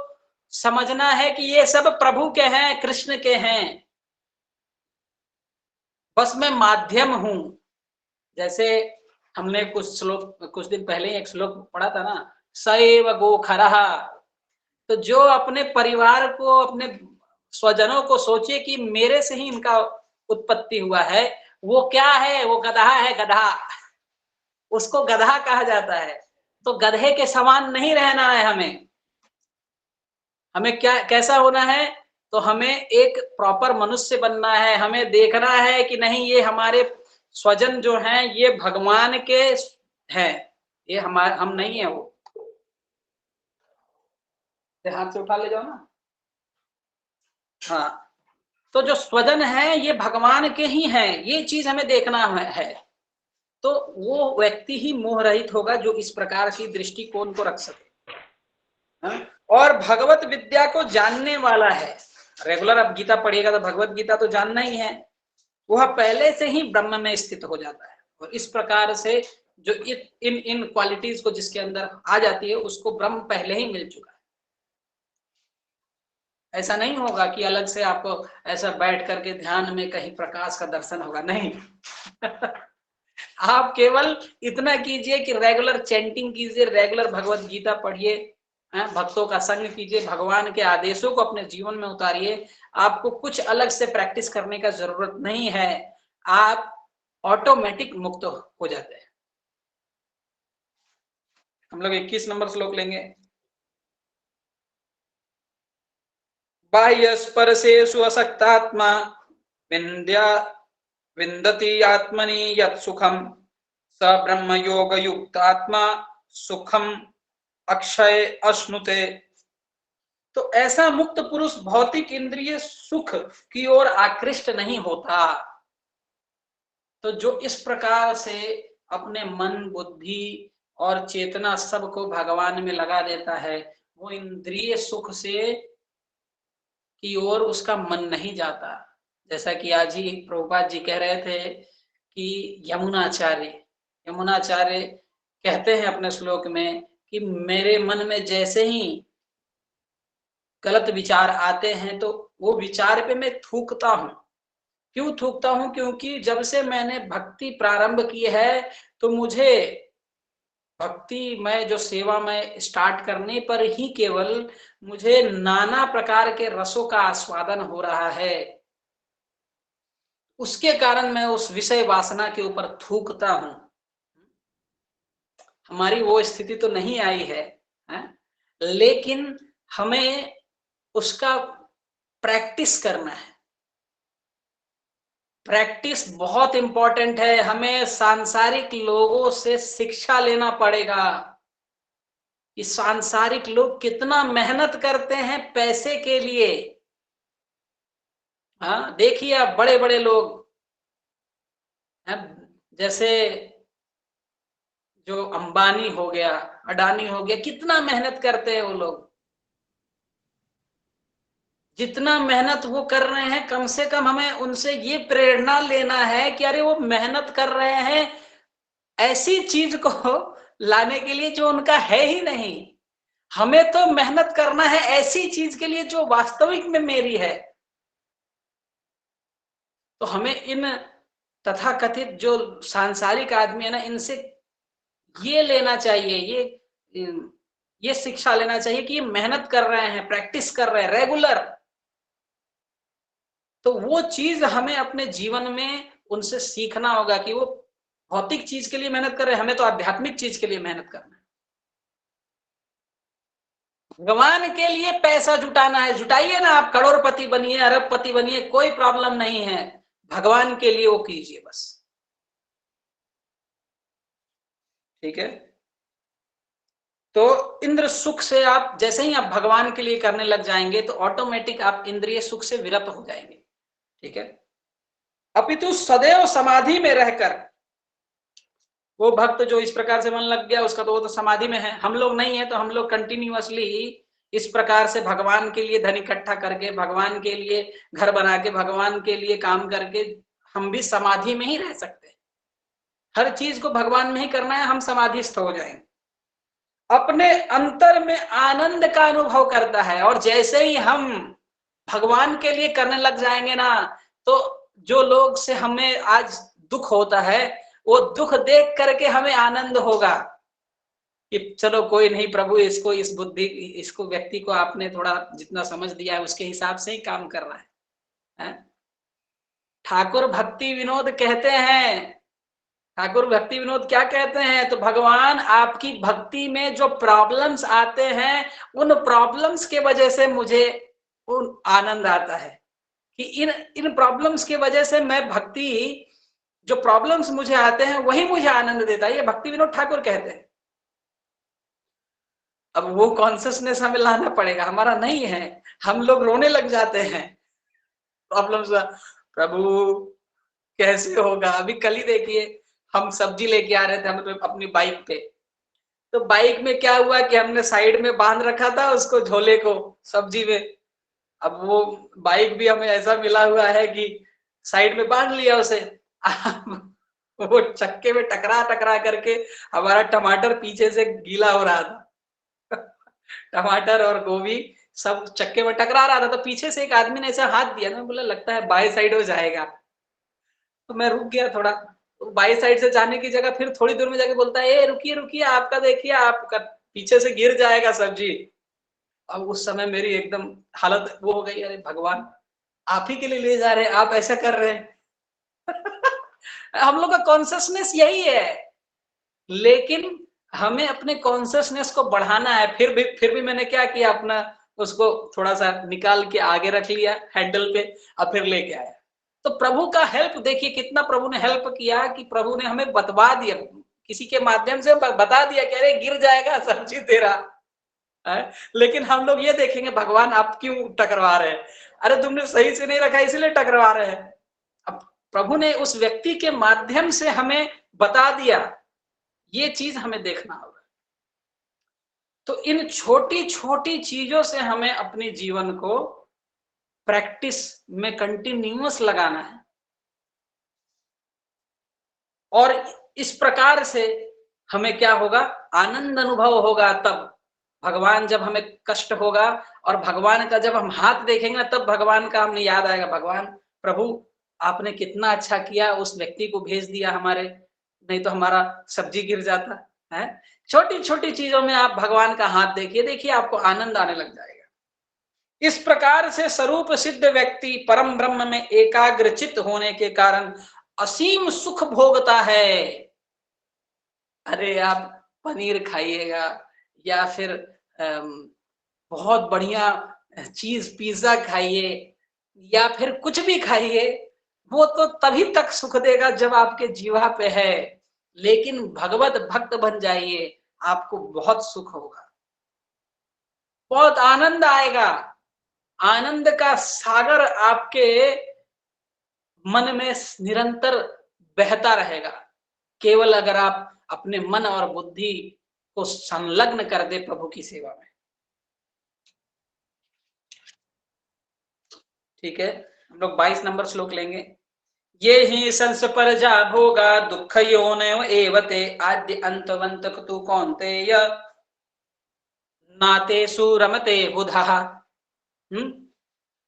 समझना है कि ये सब प्रभु के हैं, कृष्ण के हैं, बस मैं माध्यम हूं। जैसे हमने कुछ दिन पहले एक श्लोक पढ़ा था ना, सएव गोखरः। तो जो अपने परिवार को, अपने स्वजनों को सोचे कि मेरे से ही इनका उत्पत्ति हुआ है, वो क्या है? वो गधा है, गधा। उसको गधा कहा जाता है। तो गधे के समान नहीं रहना है हमें क्या कैसा होना है? तो हमें एक प्रॉपर मनुष्य बनना है। हमें देखना है कि नहीं, ये हमारे स्वजन जो हैं ये भगवान के हैं, ये हम नहीं है। वो हाथ से उठा ले जाओ ना। हाँ, तो जो स्वजन है ये भगवान के ही हैं, ये चीज हमें देखना है। तो वो व्यक्ति ही मोह रहित होगा जो इस प्रकार की दृष्टिकोण को रख सके। और भगवत विद्या को जानने वाला है। रेगुलर आप गीता पढ़िएगा तो भगवत गीता तो जानना ही है, वह पहले से ही ब्रह्म में स्थित हो जाता है। और इस प्रकार से जो इन क्वालिटीज को जिसके अंदर आ जाती है, उसको ब्रह्म पहले ही मिल चुका है। ऐसा नहीं होगा कि अलग से आपको ऐसा बैठ करके ध्यान में कहीं प्रकाश का दर्शन होगा, नहीं। आप केवल इतना कीजिए कि रेगुलर चैंटिंग कीजिए, रेगुलर भगवत गीता पढ़िए, भक्तों का संग कीजिए, भगवान के आदेशों को अपने जीवन में उतारिए। आपको कुछ अलग से प्रैक्टिस करने का जरूरत नहीं है, आप ऑटोमेटिक मुक्त हो जाते हैं। हम लोग 21 नंबर श्लोक लेंगे। बाह्य स्पर्शेषु असक्तात्मा विन्दति आत्मनि यत् सुखम स ब्रह्म योग युक्त आत्मा सुखम अक्षय अश्नुते। तो ऐसा मुक्त पुरुष भौतिक इंद्रिय सुख की ओर आकृष्ट नहीं होता। तो जो इस प्रकार से अपने मन, बुद्धि और चेतना सबको भगवान में लगा देता है, वो इंद्रिय सुख से की ओर उसका मन नहीं जाता। जैसा कि आज ही प्रभुपाद जी कह रहे थे कि यमुनाचार्य कहते हैं अपने श्लोक में कि मेरे मन में जैसे ही गलत विचार आते हैं तो वो विचार पे मैं थूकता हूं। क्यों थूकता हूं? क्योंकि जब से मैंने भक्ति प्रारंभ की है तो मुझे भक्ति में जो सेवा में स्टार्ट करने पर ही केवल मुझे नाना प्रकार के रसों का आस्वादन हो रहा है। उसके कारण मैं उस विषय वासना के ऊपर थूकता हूं। हमारी वो स्थिति तो नहीं आई है, लेकिन हमें उसका प्रैक्टिस करना है। प्रैक्टिस बहुत इंपॉर्टेंट है। हमें सांसारिक लोगों से शिक्षा लेना पड़ेगा कि सांसारिक लोग कितना मेहनत करते हैं पैसे के लिए। हाँ, देखिए आप बड़े बड़े लोग, जैसे जो अंबानी हो गया, अडानी हो गया, कितना मेहनत करते हैं वो लोग। जितना मेहनत वो कर रहे हैं, कम से कम हमें उनसे ये प्रेरणा लेना है कि अरे वो मेहनत कर रहे हैं ऐसी चीज को लाने के लिए जो उनका है ही नहीं। हमें तो मेहनत करना है ऐसी चीज के लिए जो वास्तविक में मेरी है। तो हमें इन तथाकथित जो सांसारिक आदमी है ना, इनसे ये लेना चाहिए, ये शिक्षा लेना चाहिए कि ये मेहनत कर रहे हैं, प्रैक्टिस कर रहे हैं रेगुलर। तो वो चीज हमें अपने जीवन में उनसे सीखना होगा कि वो भौतिक चीज के लिए मेहनत कर रहे हैं, हमें तो आध्यात्मिक चीज के लिए मेहनत करना है। भगवान के लिए पैसा जुटाना है, जुटाइए ना, आप करोड़पति बनिए, अरबपति बनिए, कोई प्रॉब्लम नहीं है। भगवान के लिए वो कीजिए बस, ठीक है। तो इंद्र सुख से आप जैसे ही आप भगवान के लिए करने लग जाएंगे तो ऑटोमेटिक आप इंद्रिय सुख से विरत हो जाएंगे, ठीक है। अपितु सदैव समाधि में रहकर वो भक्त जो इस प्रकार से मन लग गया उसका तो वो तो समाधि में है, हम लोग नहीं है, तो हम लोग कंटिन्यूअसली इस प्रकार से भगवान के लिए धन इकट्ठा करके, भगवान के लिए घर बना के, भगवान के लिए काम करके हम भी समाधि में ही रह सकते हैं। हर चीज को भगवान में ही करना है, हम समाधिस्थ हो जाएंगे। अपने अंतर में आनंद का अनुभव करता है, और जैसे ही हम भगवान के लिए करने लग जाएंगे ना, तो जो लोग से हमें आज दुख होता है, वो दुख देख करके हमें आनंद होगा कि चलो कोई नहीं प्रभु, इसको इस बुद्धि, इसको व्यक्ति को आपने थोड़ा जितना समझ दिया है उसके हिसाब से ही काम कर रहा है। ठाकुर भक्ति विनोद कहते हैं, ठाकुर भक्ति विनोद क्या कहते हैं, तो भगवान आपकी भक्ति में जो प्रॉब्लम्स आते हैं, उन प्रॉब्लम्स के वजह से मुझे आनंद आता है कि इन प्रॉब्लम्स की वजह से मैं भक्ति, जो प्रॉब्लम्स मुझे आते हैं वही मुझे आनंद देता है। ये भक्ति विनोद ठाकुर कहते हैं। अब वो कॉन्शियसनेस हमें लाना पड़ेगा, हमारा नहीं है। हम लोग रोने लग जाते हैं प्रॉब्लम्स, प्रभु कैसे होगा। अभी कल ही देखिए, हम सब्जी लेके आ रहे थे हम तो अपनी बाइक पे, तो बाइक में क्या हुआ कि हमने साइड में बांध रखा था उसको, झोले को, सब्जी में। अब वो बाइक भी हमें ऐसा मिला हुआ है कि साइड में बांध लिया उसे, वो चक्के में टकरा टकरा करके हमारा टमाटर पीछे से गीला हो रहा था। टमाटर और गोभी सब चक्के में टकरा रहा था, तो पीछे से एक आदमी ने ऐसा हाथ दिया ना, बोला लगता है बाई साइड हो जाएगा। तो मैं रुक गया थोड़ा, तो बाई साइड से जाने की जगह फिर थोड़ी दूर में जाके बोलता है, ए रुकिए रुकिए, आपका देखिए, आपका पीछे से गिर जाएगा सब्जी। अब उस समय मेरी एकदम हालत वो हो गई, अरे भगवान आप ही के लिए ले जा रहे हैं, आप ऐसा कर रहे हैं। हम लोग का कॉन्शियसनेस यही है, लेकिन हमें अपने कॉन्शियसनेस को बढ़ाना है। फिर भी मैंने क्या किया, अपना उसको थोड़ा सा निकाल के आगे रख लिया हैंडल पे, और फिर लेके आया। तो प्रभु का हेल्प देखिए, कितना प्रभु ने हेल्प किया कि प्रभु ने हमें बतवा दिया, किसी के माध्यम से बता दिया कि अरे गिर जाएगा सब्जी तेरा है। लेकिन हम लोग ये देखेंगे भगवान आप क्यों टकरवा रहे हैं, अरे तुमने सही से नहीं रखा इसलिए टकरवा रहे हैं। अब प्रभु ने उस व्यक्ति के माध्यम से हमें बता दिया, ये चीज हमें देखना होगा। तो इन छोटी छोटी चीजों से हमें अपने जीवन को प्रैक्टिस में कंटिन्यूअस लगाना है, और इस प्रकार से हमें क्या होगा, आनंद अनुभव होगा। तब भगवान, जब हमें कष्ट होगा और भगवान का जब हम हाथ देखेंगे तब भगवान का हमें याद आएगा, भगवान प्रभु आपने कितना अच्छा किया, उस व्यक्ति को भेज दिया हमारे, नहीं तो हमारा सब्जी गिर जाता है। छोटी छोटी चीजों में आप भगवान का हाथ देखिए, देखिए आपको आनंद आने लग जाएगा। इस प्रकार से स्वरूप सिद्ध व्यक्ति परम ब्रह्म में एकाग्रचित होने के कारण असीम सुख भोगता है। अरे आप पनीर खाइएगा या फिर बहुत बढ़िया चीज पिज्जा खाइए या फिर कुछ भी खाइए, वो तो तभी तक सुख देगा जब आपके जीवा पे है। लेकिन भगवत भक्त बन जाइए, आपको बहुत सुख होगा, बहुत आनंद आएगा। आनंद का सागर आपके मन में निरंतर बहता रहेगा, केवल अगर आप अपने मन और बुद्धि को संलग्न कर दे प्रभु की सेवा में। ठीक है, हम लोग 22 नंबर श्लोक लेंगे। ये ही संस पर जा भोगा दुख योनयो एवते आद्य अंतवंत तु कौन्तेय नाते सुरमते बुधा।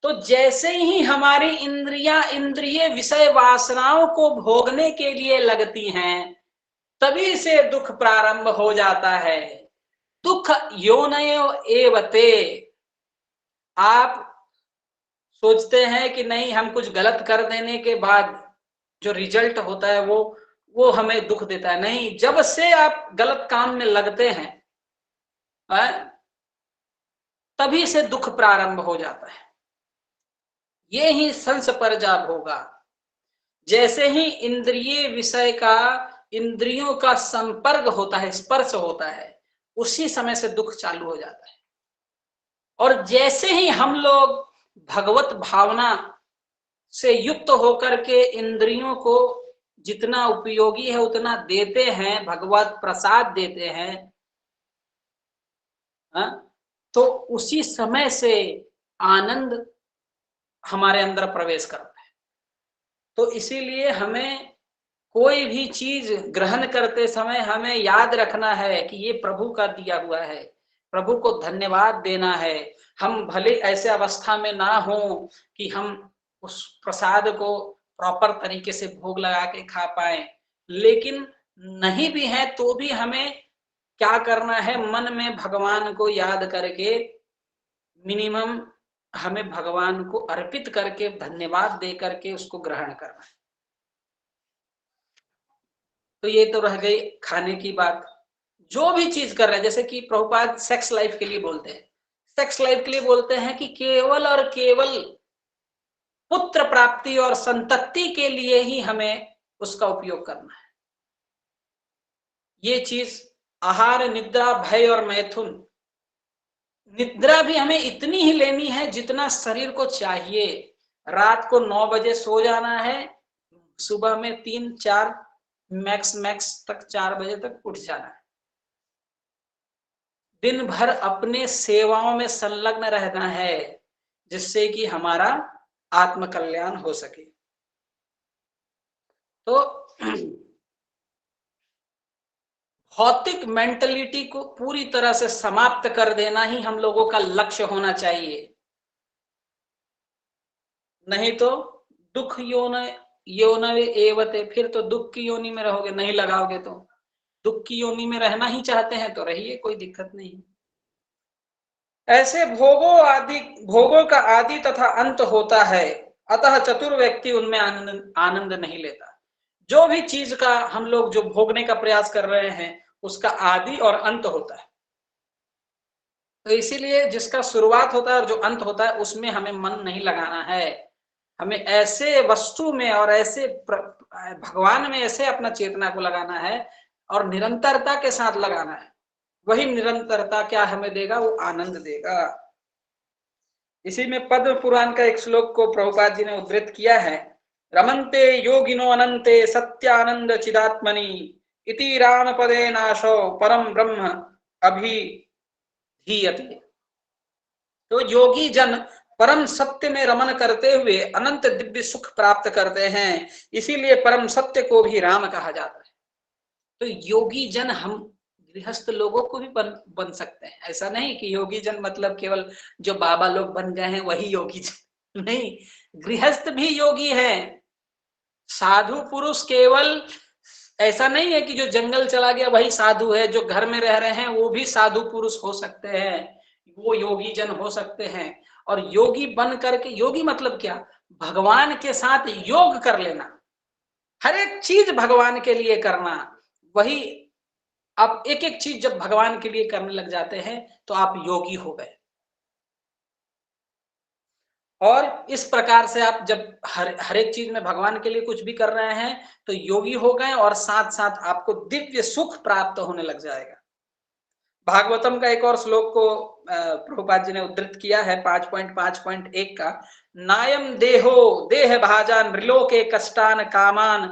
तो जैसे ही हमारी इंद्रिय विषय वासनाओं को भोगने के लिए लगती हैं, तभी से दुख प्रारंभ हो जाता है। दुख योनयो एवते, आप सोचते हैं कि नहीं हम कुछ गलत कर देने के बाद जो रिजल्ट होता है वो हमें दुख देता है। नहीं, जब से आप गलत काम में लगते हैं तभी से दुख प्रारंभ हो जाता है। ये ही संस पर जा भोगा, जैसे ही इंद्रिय विषय का, इंद्रियों का संपर्क होता है, स्पर्श होता है, उसी समय से दुख चालू हो जाता है। और जैसे ही हम लोग भगवत भावना से युक्त होकर के इंद्रियों को जितना उपयोगी है उतना देते हैं, भगवत प्रसाद देते हैं, तो उसी समय से आनंद हमारे अंदर प्रवेश करता है। तो इसीलिए हमें कोई भी चीज ग्रहण करते समय हमें याद रखना है कि ये प्रभु का दिया हुआ है, प्रभु को धन्यवाद देना है। हम भले ऐसे अवस्था में ना हो कि हम उस प्रसाद को प्रॉपर तरीके से भोग लगा के खा पाए, लेकिन नहीं भी है तो भी हमें क्या करना है, मन में भगवान को याद करके मिनिमम हमें भगवान को अर्पित करके धन्यवाद दे करके उसको ग्रहण करना है। तो ये तो रह गई खाने की बात। जो भी चीज कर रहे हैं, जैसे कि प्रभुपाद सेक्स लाइफ के लिए बोलते हैं, सेक्स लाइफ के लिए बोलते हैं कि केवल और केवल पुत्र प्राप्ति और संतति के लिए ही हमें उसका उपयोग करना है। ये चीज आहार, निद्रा, भय और मैथुन, निद्रा भी हमें इतनी ही लेनी है जितना शरीर को चाहिए। रात को 9 बजे सो जाना है, सुबह में 3-4 मैक्स तक 4 बजे तक उठ जाना है। दिन भर अपने सेवाओं में संलग्न रहना है जिससे कि हमारा आत्म कल्याण हो सके। तो भौतिक मेंटलिटी को पूरी तरह से समाप्त कर देना ही हम लोगों का लक्ष्य होना चाहिए। नहीं तो दुख योन एवते, फिर तो दुख की योनि में रहोगे, नहीं लगाओगे तो। दुख की योनि में रहना ही चाहते हैं तो रहिए, कोई दिक्कत नहीं। ऐसे भोगों का आदि तथा अंत होता है, अतः चतुर व्यक्ति उनमें आनंद नहीं लेता। जो भी चीज का हम लोग जो भोगने का प्रयास कर रहे हैं उसका आदि और अंत होता है। तो इसीलिए जिसका शुरुआत होता है और जो अंत होता है उसमें हमें मन नहीं लगाना है। हमें ऐसे वस्तु में और ऐसे भगवान में ऐसे अपना चेतना को लगाना है और निरंतरता के साथ लगाना है। वही निरंतरता क्या हमें देगा, वो आनंद देगा। इसी में पद्म पुराण का एक श्लोक को प्रभुपाद जी ने उद्धृत किया है, रमन्ते योगिनो अनंते सत्यानंद चिदात्मनि इति राम पदे नाशो परम ब्रह्म अभिधीयते। तो योगी जन परम सत्य में रमन करते हुए अनंत दिव्य सुख प्राप्त करते हैं, इसीलिए परम सत्य को भी राम कहा जाता है। तो योगी जन हम गृहस्थ लोगों को भी बन सकते हैं। ऐसा नहीं कि योगी जन मतलब केवल जो बाबा लोग बन गए हैं वही योगी जन, नहीं, गृहस्थ भी योगी है। साधु पुरुष केवल ऐसा नहीं है कि जो जंगल चला गया वही साधु है, जो घर में रह रहे हैं वो भी साधु पुरुष हो सकते हैं, वो योगी जन हो सकते हैं। और योगी बन करके, योगी मतलब क्या, भगवान के साथ योग कर लेना, हर एक चीज भगवान के लिए करना। वही आप एक एक चीज जब भगवान के लिए करने लग जाते हैं तो आप योगी हो गए। और इस प्रकार से आप जब हर एक चीज में भगवान के लिए कुछ भी कर रहे हैं तो योगी हो गए, और साथ साथ आपको दिव्य सुख प्राप्त होने लग जाएगा। भागवतम का एक और श्लोक को प्रभुपाद जी ने उद्धृत किया है 5.5.1 का, नायम देहो देह भाजा नृलोके कष्टान कामान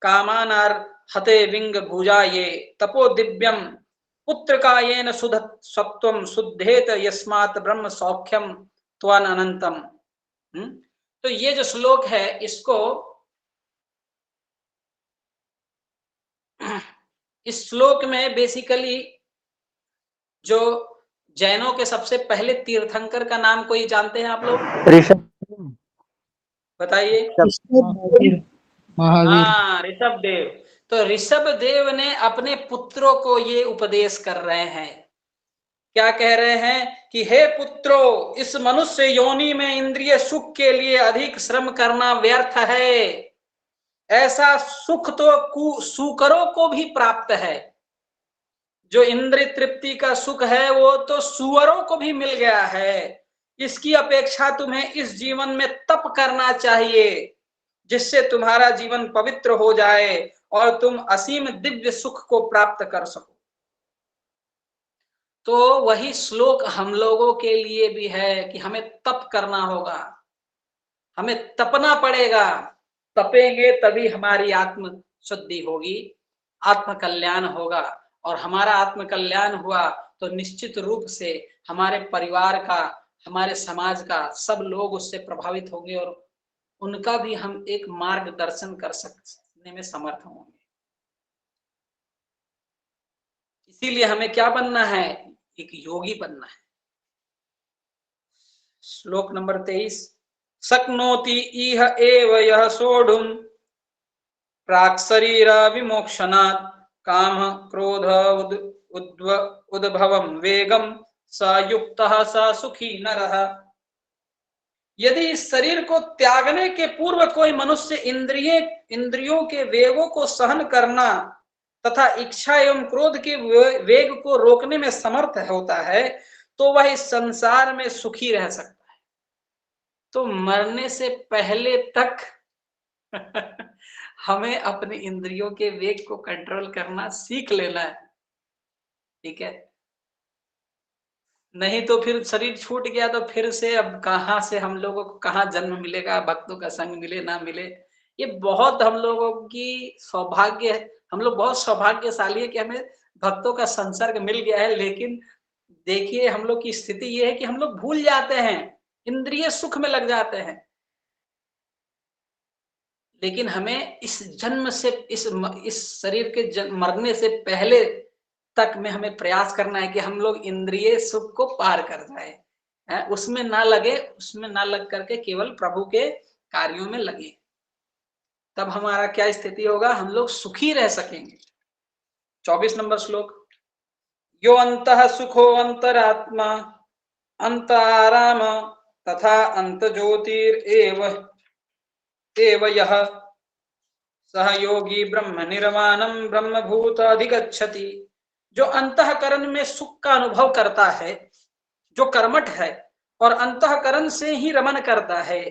कामानार हते विंग भुजा ये तपो दिव्यम पुत्र का येन सुध सत्वम शुद्धेत यस्मात् ब्रह्म सौख्यम त्वन अनंतम। तो ये जो श्लोक है इसको, इस श्लोक में बेसिकली जो जैनों के सबसे पहले तीर्थंकर का नाम कोई जानते हैं आप लोग? ऋषभ, बताइए। महावीर। हाँ, ऋषभ देव। तो ऋषभ देव ने अपने पुत्रों को ये उपदेश कर रहे हैं। क्या कह रहे हैं कि हे पुत्रों, इस मनुष्य योनि में इंद्रिय सुख के लिए अधिक श्रम करना व्यर्थ है। ऐसा सुख तो सूकरों को भी प्राप्त है। जो इंद्रिय तृप्ति का सुख है वो तो सुअरों को भी मिल गया है। इसकी अपेक्षा तुम्हें इस जीवन में तप करना चाहिए जिससे तुम्हारा जीवन पवित्र हो जाए और तुम असीम दिव्य सुख को प्राप्त कर सको। तो वही श्लोक हम लोगों के लिए भी है कि हमें तप करना होगा, हमें तपना पड़ेगा, तपेंगे तभी हमारी आत्म शुद्धि होगी, आत्म कल्याण होगा। और हमारा आत्म कल्याण हुआ तो निश्चित रूप से हमारे परिवार का, हमारे समाज का सब लोग उससे प्रभावित होंगे और उनका भी हम एक मार्गदर्शन कर सकने में समर्थ होंगे। इसीलिए हमें क्या बनना है? एक योगी बनना है। श्लोक नंबर 23, शक्नोति इह एव यः सोढुम् प्राक् शरीर विमोक्षणात् काम क्रोध उद्भवं वेगम स युक्तः स सुखी नरः। यदि इस शरीर को त्यागने के पूर्व कोई मनुष्य इंद्रियों के वेगों को सहन करना तथा इच्छा एवं क्रोध के वेग को रोकने में समर्थ होता है तो वह इस संसार में सुखी रह सकता है। तो मरने से पहले तक हमें अपने इंद्रियों के वेग को कंट्रोल करना सीख लेना है, ठीक है? नहीं तो फिर शरीर छूट गया तो फिर से अब कहां से हम लोगों को कहां जन्म मिलेगा, भक्तों का संग मिले ना मिले। ये बहुत हम लोगों की सौभाग्य है, हम लोग बहुत सौभाग्यशाली है कि हमें भक्तों का संसर्ग मिल गया है। लेकिन देखिए हम लोग की स्थिति ये है कि हम लोग भूल जाते हैं, इंद्रिय सुख में लग जाते हैं। लेकिन हमें इस जन्म से, इस शरीर के मरने से पहले तक में हमें प्रयास करना है कि हम लोग इंद्रिय सुख को पार कर जाए, उसमें ना लगे, उसमें ना लग करके केवल प्रभु के कार्यों में लगे। तब हमारा क्या स्थिति होगा? हम लोग सुखी रह सकेंगे। 24 नंबर श्लोक, यो अंतः सुखो अंतरात्मा अंत आराम तथा अंत ज्योतिरेव एव यः सह योगी ब्रह्म निर्वाणम ब्रह्मभूत अधिगच्छति। जो अंतःकरण में सुख का अनुभव करता है, जो कर्मठ है और अंतःकरण से ही रमन करता है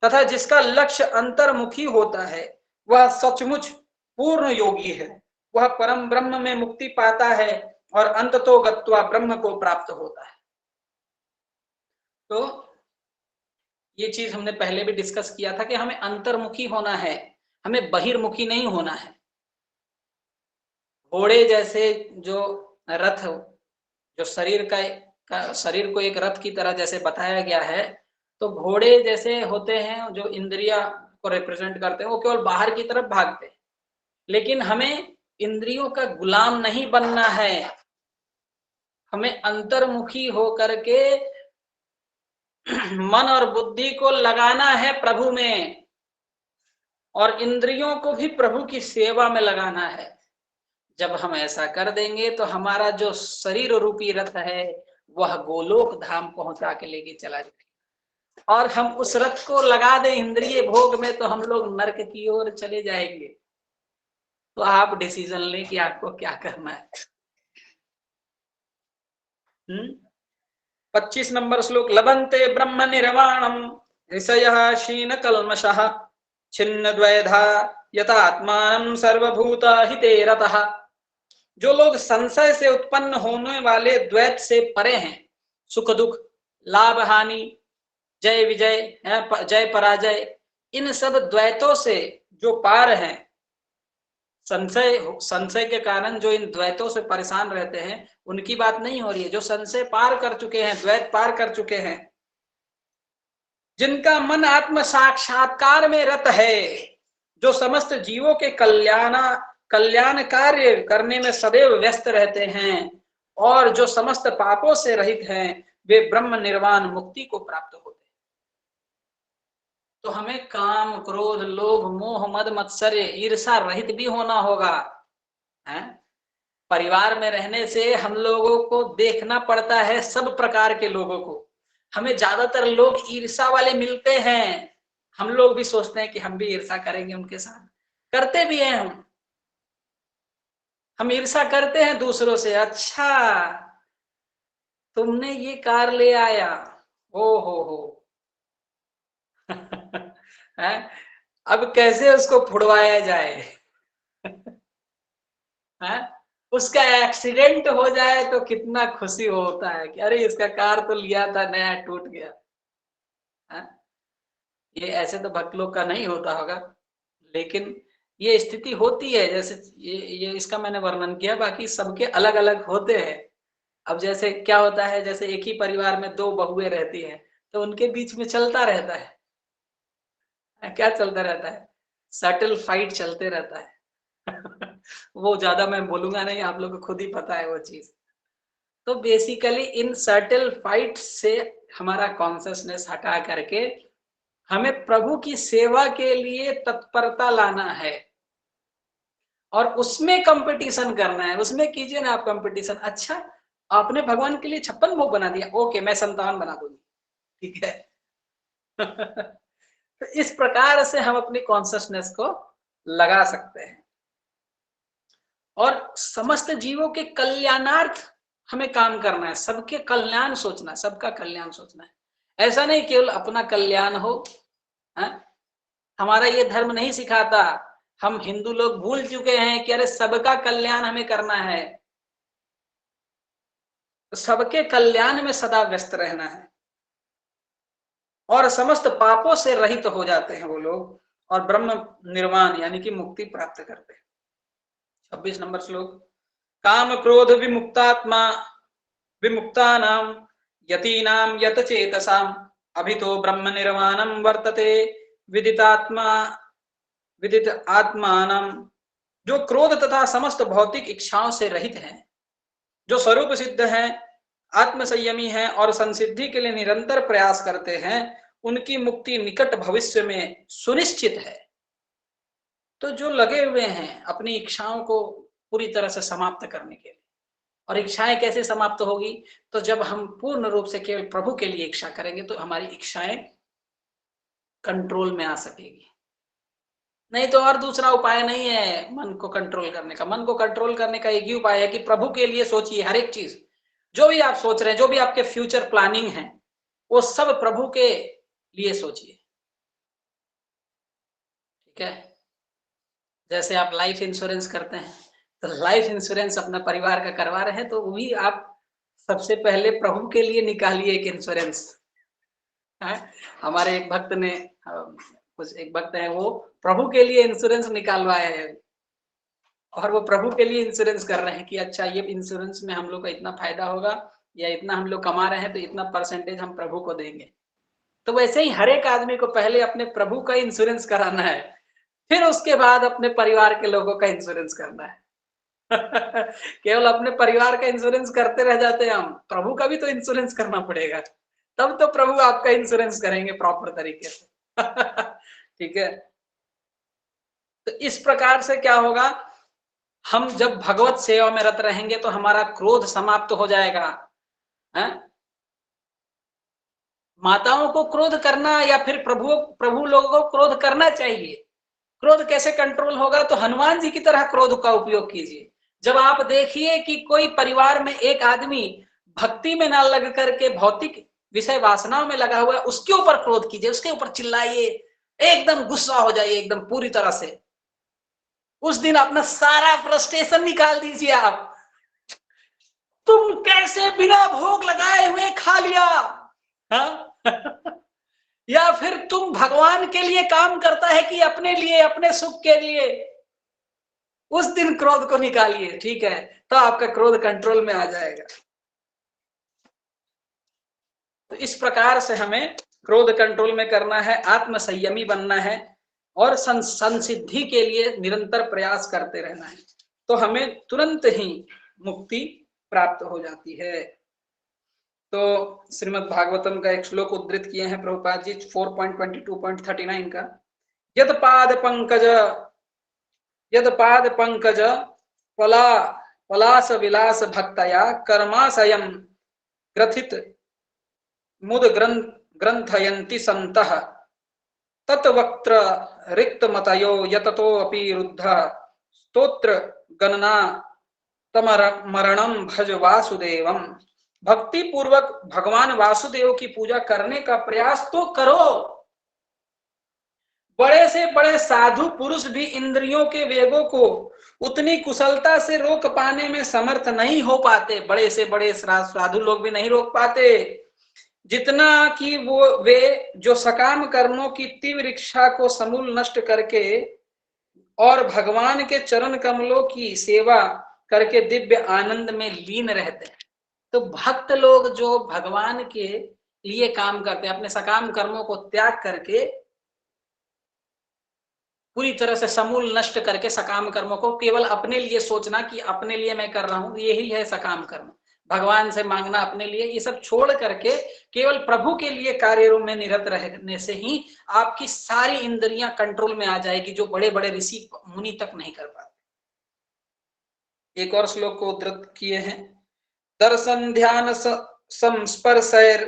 तथा जिसका लक्ष्य अंतर्मुखी होता है, वह सचमुच पूर्ण योगी है। वह परम ब्रह्म में मुक्ति पाता है और अंततो गत्वा ब्रह्म को प्राप्त होता है। तो ये चीज हमने पहले भी डिस्कस किया था कि हमें अंतर्मुखी होना है, हमें बहिर्मुखी नहीं होना है। घोड़े जैसे जो रथ, जो शरीर शरीर को एक रथ की तरह जैसे बताया गया है, तो घोड़े जैसे होते हैं जो इंद्रिया को रिप्रेजेंट करते हैं, वो केवल बाहर की तरफ भागते हैं। लेकिन हमें इंद्रियों का गुलाम नहीं बनना है, हमें अंतर्मुखी होकर के मन और बुद्धि को लगाना है प्रभु में और इंद्रियों को भी प्रभु की सेवा में लगाना है। जब हम ऐसा कर देंगे तो हमारा जो शरीर रूपी रथ है वह गोलोक धाम पहुंचा के लेके चला जाएगा। और हम उस रथ को लगा दें इंद्रिय भोग में तो हम लोग नरक की ओर चले जाएंगे। तो आप डिसीजन लें कि आपको क्या करना है। 25 नंबर श्लोक, लभन्ते ब्रह्म निर्वाणम ऋषयः क्षीण कल्मषः छिन्न द्वैधा यथात्मानं सर्वभूत हिते रतः। जो लोग संशय से उत्पन्न होने वाले द्वैत से परे हैं, सुख दुख, लाभ हानि, जय विजय, जय पराजय, इन सब द्वैतों से जो पार हैं, संशय के कारण जो इन द्वैतों से परेशान रहते हैं उनकी बात नहीं हो रही है। जो संशय पार कर चुके हैं, द्वैत पार कर चुके हैं, जिनका मन आत्म साक्षात्कार में रत है, जो समस्त जीवों के कल्याण कार्य करने में सदैव व्यस्त रहते हैं और जो समस्त पापों से रहित हैं, वे ब्रह्म निर्वाण मुक्ति को प्राप्त होते हैं। तो हमें काम, क्रोध, लोभ, मोह, मद, मत्सर्य, ईर्षा रहित भी होना होगा। परिवार में रहने से हम लोगों को देखना पड़ता है सब प्रकार के लोगों को। हमें ज्यादातर लोग ईर्षा वाले मिलते हैं, हम लोग भी सोचते हैं कि हम भी ईर्षा करेंगे उनके साथ, करते भी हैं। हम ईर्षा करते हैं दूसरों से, अच्छा तुमने ये कार ले आया, ओ हो अब कैसे उसको फुड़वाया जाए। उसका एक्सीडेंट हो जाए तो कितना खुशी होता है कि अरे इसका कार तो लिया था नया, टूट गया। ये ऐसे तो भक्त लोग का नहीं होता होगा। लेकिन ये स्थिति होती है, जैसे ये इसका मैंने वर्णन किया, बाकी सबके अलग अलग होते हैं। अब जैसे क्या होता है, जैसे एक ही परिवार में 2 बहुएं रहती हैं, तो उनके बीच में चलता रहता है, क्या चलता रहता है, सटल फाइट चलते रहता है। वो ज्यादा मैं बोलूंगा नहीं, आप लोग को खुद ही पता है वो चीज। तो बेसिकली इन सटल फाइट से हमारा कॉन्शियसनेस हटा करके हमें प्रभु की सेवा के लिए तत्परता लाना है, और उसमें कंपटीशन करना है। उसमें कीजिए ना आप कंपटीशन। अच्छा, आपने भगवान के लिए 56 भोग बना दिया, ओके मैं 57 बना दूंगी, ठीक है। तो इस प्रकार से हम अपनी कॉन्शियसनेस को लगा सकते हैं, और समस्त जीवों के कल्याणार्थ हमें काम करना है। सबके कल्याण सोचना है, सबका कल्याण सोचना है। ऐसा नहीं केवल अपना कल्याण हो। हमारा ये धर्म नहीं सिखाता। हम हिंदू लोग भूल चुके हैं कि अरे सबका कल्याण हमें करना है, तो सबके कल्याण में सदा व्यस्त रहना है, और समस्त पापों से रहित हो जाते हैं वो लोग, और ब्रह्म निर्वाण यानी कि मुक्ति प्राप्त करते हैं। 26 नंबर श्लोक। काम क्रोध विमुक्तात्मा विमुक्तानां यतीनां यत चेतसाम अभितो ब्रह्म निर्वाणं वर्तते विदितात्मा विदित आत्मानं। जो क्रोध तथा समस्त भौतिक इच्छाओं से रहित हैं, जो स्वरूप सिद्ध हैं, आत्म संयमी हैं और संसिद्धि के लिए निरंतर प्रयास करते हैं, उनकी मुक्ति निकट भविष्य में सुनिश्चित है। तो जो लगे हुए हैं अपनी इच्छाओं को पूरी तरह से समाप्त करने के लिए, और इच्छाएं कैसे समाप्त होगी, तो जब हम पूर्ण रूप से केवल प्रभु के लिए इच्छा करेंगे तो हमारी इच्छाएं कंट्रोल में आ सकेगी। नहीं तो और दूसरा उपाय नहीं है मन को कंट्रोल करने का। मन को कंट्रोल करने का एक ही उपाय है कि प्रभु के लिए सोचिए। हर एक चीज जो भी आप सोच रहे हैं, जो भी आपके फ्यूचर प्लानिंग है, वो सब प्रभु के लिए सोचिए, ठीक है। जैसे आप लाइफ इंश्योरेंस करते हैं, तो लाइफ इंश्योरेंस अपना परिवार का करवा रहे हैं, तो वही आप सबसे पहले प्रभु के लिए निकालिए एक इंश्योरेंस। हमारे एक भक्त ने, कुछ एक भक्त है, वो प्रभु के लिए इंश्योरेंस निकालवाए है, और वो प्रभु के लिए इंश्योरेंस कर रहे हैं कि अच्छा ये इंश्योरेंस में हम लोग का इतना फायदा होगा, या इतना हम लोग कमा रहे हैं तो इतना परसेंटेज हम प्रभु को देंगे। तो वैसे ही हर एक आदमी को पहले अपने प्रभु का इंश्योरेंस कराना है, फिर उसके बाद अपने परिवार के लोगों का इंश्योरेंस करना है। केवल अपने परिवार का इंश्योरेंस करते रह जाते हैं हम, प्रभु का भी तो इंश्योरेंस करना पड़ेगा, तब तो प्रभु आपका इंश्योरेंस करेंगे प्रॉपर तरीके से। ठीक है। तो इस प्रकार से क्या होगा, हम जब भगवत सेवा में रत रहेंगे तो हमारा क्रोध समाप्त हो जाएगा। है? माताओं को क्रोध करना या फिर प्रभु लोगों को क्रोध करना चाहिए। क्रोध कैसे कंट्रोल होगा, तो हनुमान जी की तरह क्रोध का उपयोग कीजिए। जब आप देखिए कि कोई परिवार में एक आदमी भक्ति में ना लग करके भौतिक विषय वासनाओं में लगा हुआ है, उसके ऊपर क्रोध कीजिए, उसके ऊपर चिल्लाइए, एकदम गुस्सा हो जाइए एकदम पूरी तरह से। उस दिन अपना सारा फ्रस्ट्रेशन निकाल दीजिए आप। तुम कैसे बिना भोग लगाए हुए खा लिया, हाँ? या फिर तुम भगवान के लिए काम करता है कि अपने लिए, अपने सुख के लिए। उस दिन क्रोध को निकालिए, ठीक है, तो आपका क्रोध कंट्रोल में आ जाएगा। तो इस प्रकार से हमें क्रोध कंट्रोल में करना है, आत्म संयमी बनना है, और संसिद्धि के लिए निरंतर प्रयास करते रहना है, तो हमें तुरंत ही मुक्ति प्राप्त हो जाती है। तो श्रीमद् भागवतम का एक श्लोक उद्धृत किए हैं प्रभुपाद जी 4.22.39 का। यद पाद पंकज पलास विलास भक्तया कर्माशयम ग्रथित मुद ग्रंथयन्ति संतः तत्वक्त्र रिक्त मतयो यततो अपि रुद्ध स्तोत्र गणना तमरणम भज वासुदेवम। भक्ति पूर्वक भगवान वासुदेव की पूजा करने का प्रयास तो करो। बड़े से बड़े साधु पुरुष भी इंद्रियों के वेगों को उतनी कुशलता से रोक पाने में समर्थ नहीं हो पाते। बड़े से बड़े साधु लोग भी नहीं रोक पाते, जितना कि वे जो सकाम कर्मों की तीव्र इच्छा को समूल नष्ट करके और भगवान के चरण कमलों की सेवा करके दिव्य आनंद में लीन रहते हैं। तो भक्त लोग जो भगवान के लिए काम करते हैं, अपने सकाम कर्मों को त्याग करके, पूरी तरह से समूल नष्ट करके सकाम कर्मों को केवल अपने लिए सोचना कि अपने लिए मैं कर रहा हूं, यही है सकाम कर्म। भगवान से मांगना अपने लिए, ये सब छोड़ करके केवल प्रभु के लिए कार्यों में निरत रहने से ही आपकी सारी इंद्रियां कंट्रोल में आ जाएगी, जो बड़े बड़े ऋषि मुनि तक नहीं कर पाते। एक और श्लोक को उद्धृत किए हैं, दर्शन ध्यान संस्पर्शैर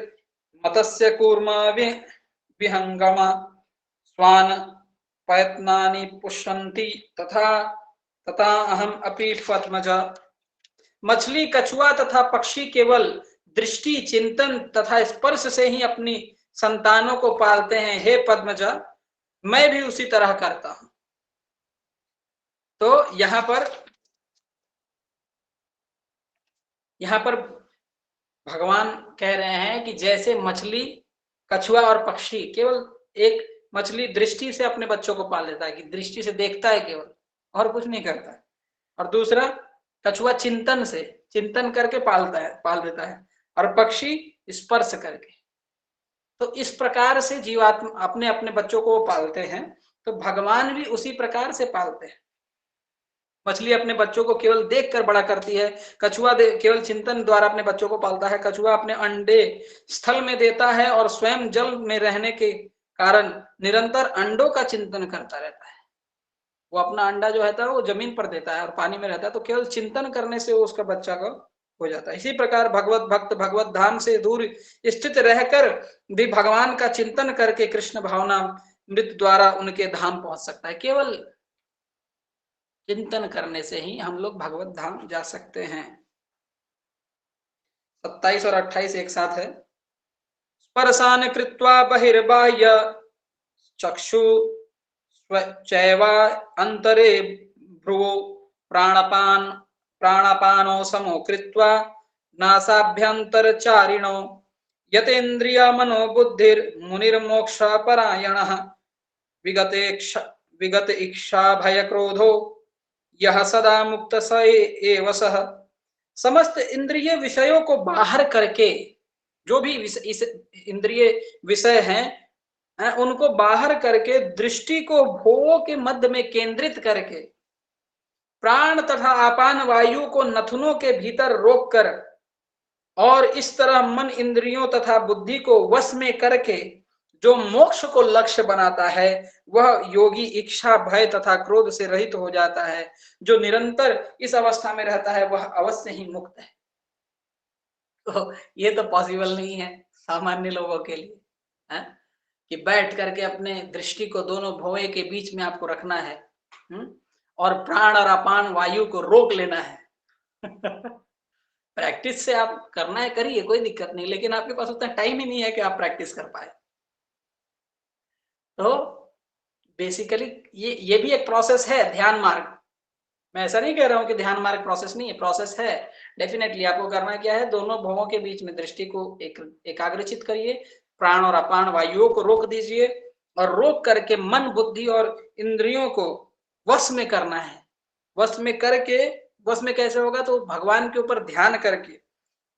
मतस्य कूर्मा विहंगमा स्वान प्रयत्नानि पुष्यन्ति तथा तथा अहम अपि पद्मज। मछली, कछुआ तथा पक्षी केवल दृष्टि, चिंतन तथा स्पर्श से ही अपनी संतानों को पालते हैं। हे पद्मज, मैं भी उसी तरह करता हूं। तो यहां पर भगवान कह रहे हैं कि जैसे मछली, कछुआ और पक्षी, केवल एक मछली दृष्टि से अपने बच्चों को पाल देता है, कि दृष्टि से देखता है केवल, और कुछ नहीं करता है। और दूसरा कछुआ चिंतन करके पाल देता है, और पक्षी स्पर्श करके। तो इस प्रकार से जीवात्मा अपने अपने बच्चों को पालते हैं, तो भगवान भी उसी प्रकार से पालते हैं। मछली अपने बच्चों को केवल देख कर बड़ा करती है, कछुआ केवल चिंतन द्वारा अपने बच्चों को पालता है। कछुआ अपने अंडे स्थल में देता है और स्वयं जल में रहने के कारण निरंतर अंडों का चिंतन करता रहता है। वो अपना अंडा जो रहता है वो जमीन पर देता है और पानी में रहता है, तो केवल चिंतन करने से उसका बच्चा का हो जाता है। इसी प्रकार भगवत भक्त भगवत धाम से दूर स्थित रहकर भी भगवान का चिंतन करके कृष्ण भावना मृत द्वारा उनके धाम पहुंच सकता है। केवल चिंतन करने से ही हम लोग भगवत धाम जा सकते हैं। 27 और 28 एक साथ है। स्पर्शान कृत्वा बहिर्बाह्य चक्षु चैवा अंतरे भ्रुवो प्राणापानो समो कृत्वा नासाभ्यंतरचारिणो यतेन्द्रिय मनो बुद्धिर मुनिर्मोक्ष परायणः विगत इच्छा भय क्रोधो यह सदा मुक्त स एव सः। समस्त इंद्रिय विषयों को बाहर करके, जो भी इस इंद्रिय विषय हैं उनको बाहर करके, दृष्टि को भोगों के मध्य में केंद्रित करके, प्राण तथा आपान वायु को नथुनों के भीतर रोककर, और इस तरह मन इंद्रियों तथा बुद्धि को वश में करके जो मोक्ष को लक्ष्य बनाता है, वह योगी इच्छा भय तथा क्रोध से रहित हो जाता है। जो निरंतर इस अवस्था में रहता है वह अवश्य ही मुक्त है। तो ये तो पॉसिबल नहीं है सामान्य लोगों के लिए, है कि बैठ करके अपने दृष्टि को दोनों भौए के बीच में आपको रखना है, और प्राण और अपान वायु को रोक लेना है। प्रैक्टिस से आप करना है, करिए, कोई दिक्कत नहीं, लेकिन आपके पास उतना टाइम ही नहीं है कि आप प्रैक्टिस कर पाए। तो बेसिकली ये भी एक प्रोसेस है, ध्यान मार्ग। मैं ऐसा नहीं कह रहा हूं कि ध्यान मार्ग प्रोसेस नहीं है, प्रोसेस है डेफिनेटली। आपको करना क्या है, दोनों भवों के बीच में दृष्टि को एकाग्रचित करिए, प्राण और अपान वायुओं को रोक दीजिए, और रोक करके मन बुद्धि और इंद्रियों को वश में करना है। वश में करके, वश में कैसे होगा, तो भगवान के ऊपर ध्यान करके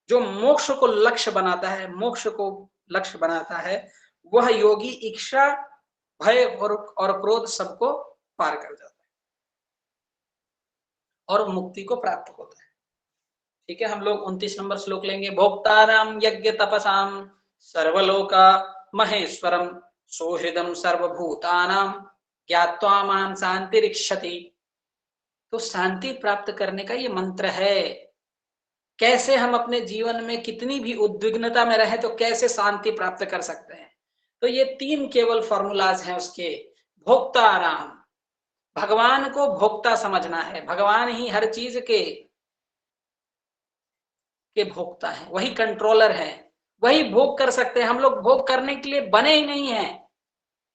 जो मोक्ष को लक्ष्य बनाता है, मोक्ष को लक्ष्य बनाता है, वह योगी इच्छा भय और क्रोध सबको पार कर जाता है और मुक्ति को प्राप्त होता है। ठीक है, हम लोग 29 नंबर श्लोक लेंगे। भोक्तानां यज्ञ तपसां सर्वलोका महेश्वरम सोहृदम सर्वभूतानां ज्ञात्वा मां शांतिरिक्षति। तो शांति प्राप्त करने का ये मंत्र है। कैसे हम अपने जीवन में कितनी भी उद्विग्नता में रहे तो कैसे शांति प्राप्त कर सकते हैं, तो ये 3 केवल फॉर्मूलाज हैं उसके। भोक्ताराम, भगवान को भोक्ता समझना है, भगवान ही हर चीज के भोक्ता है, वही कंट्रोलर है, वही भोग कर सकते हैं। हम लोग भोग करने के लिए बने ही नहीं हैं,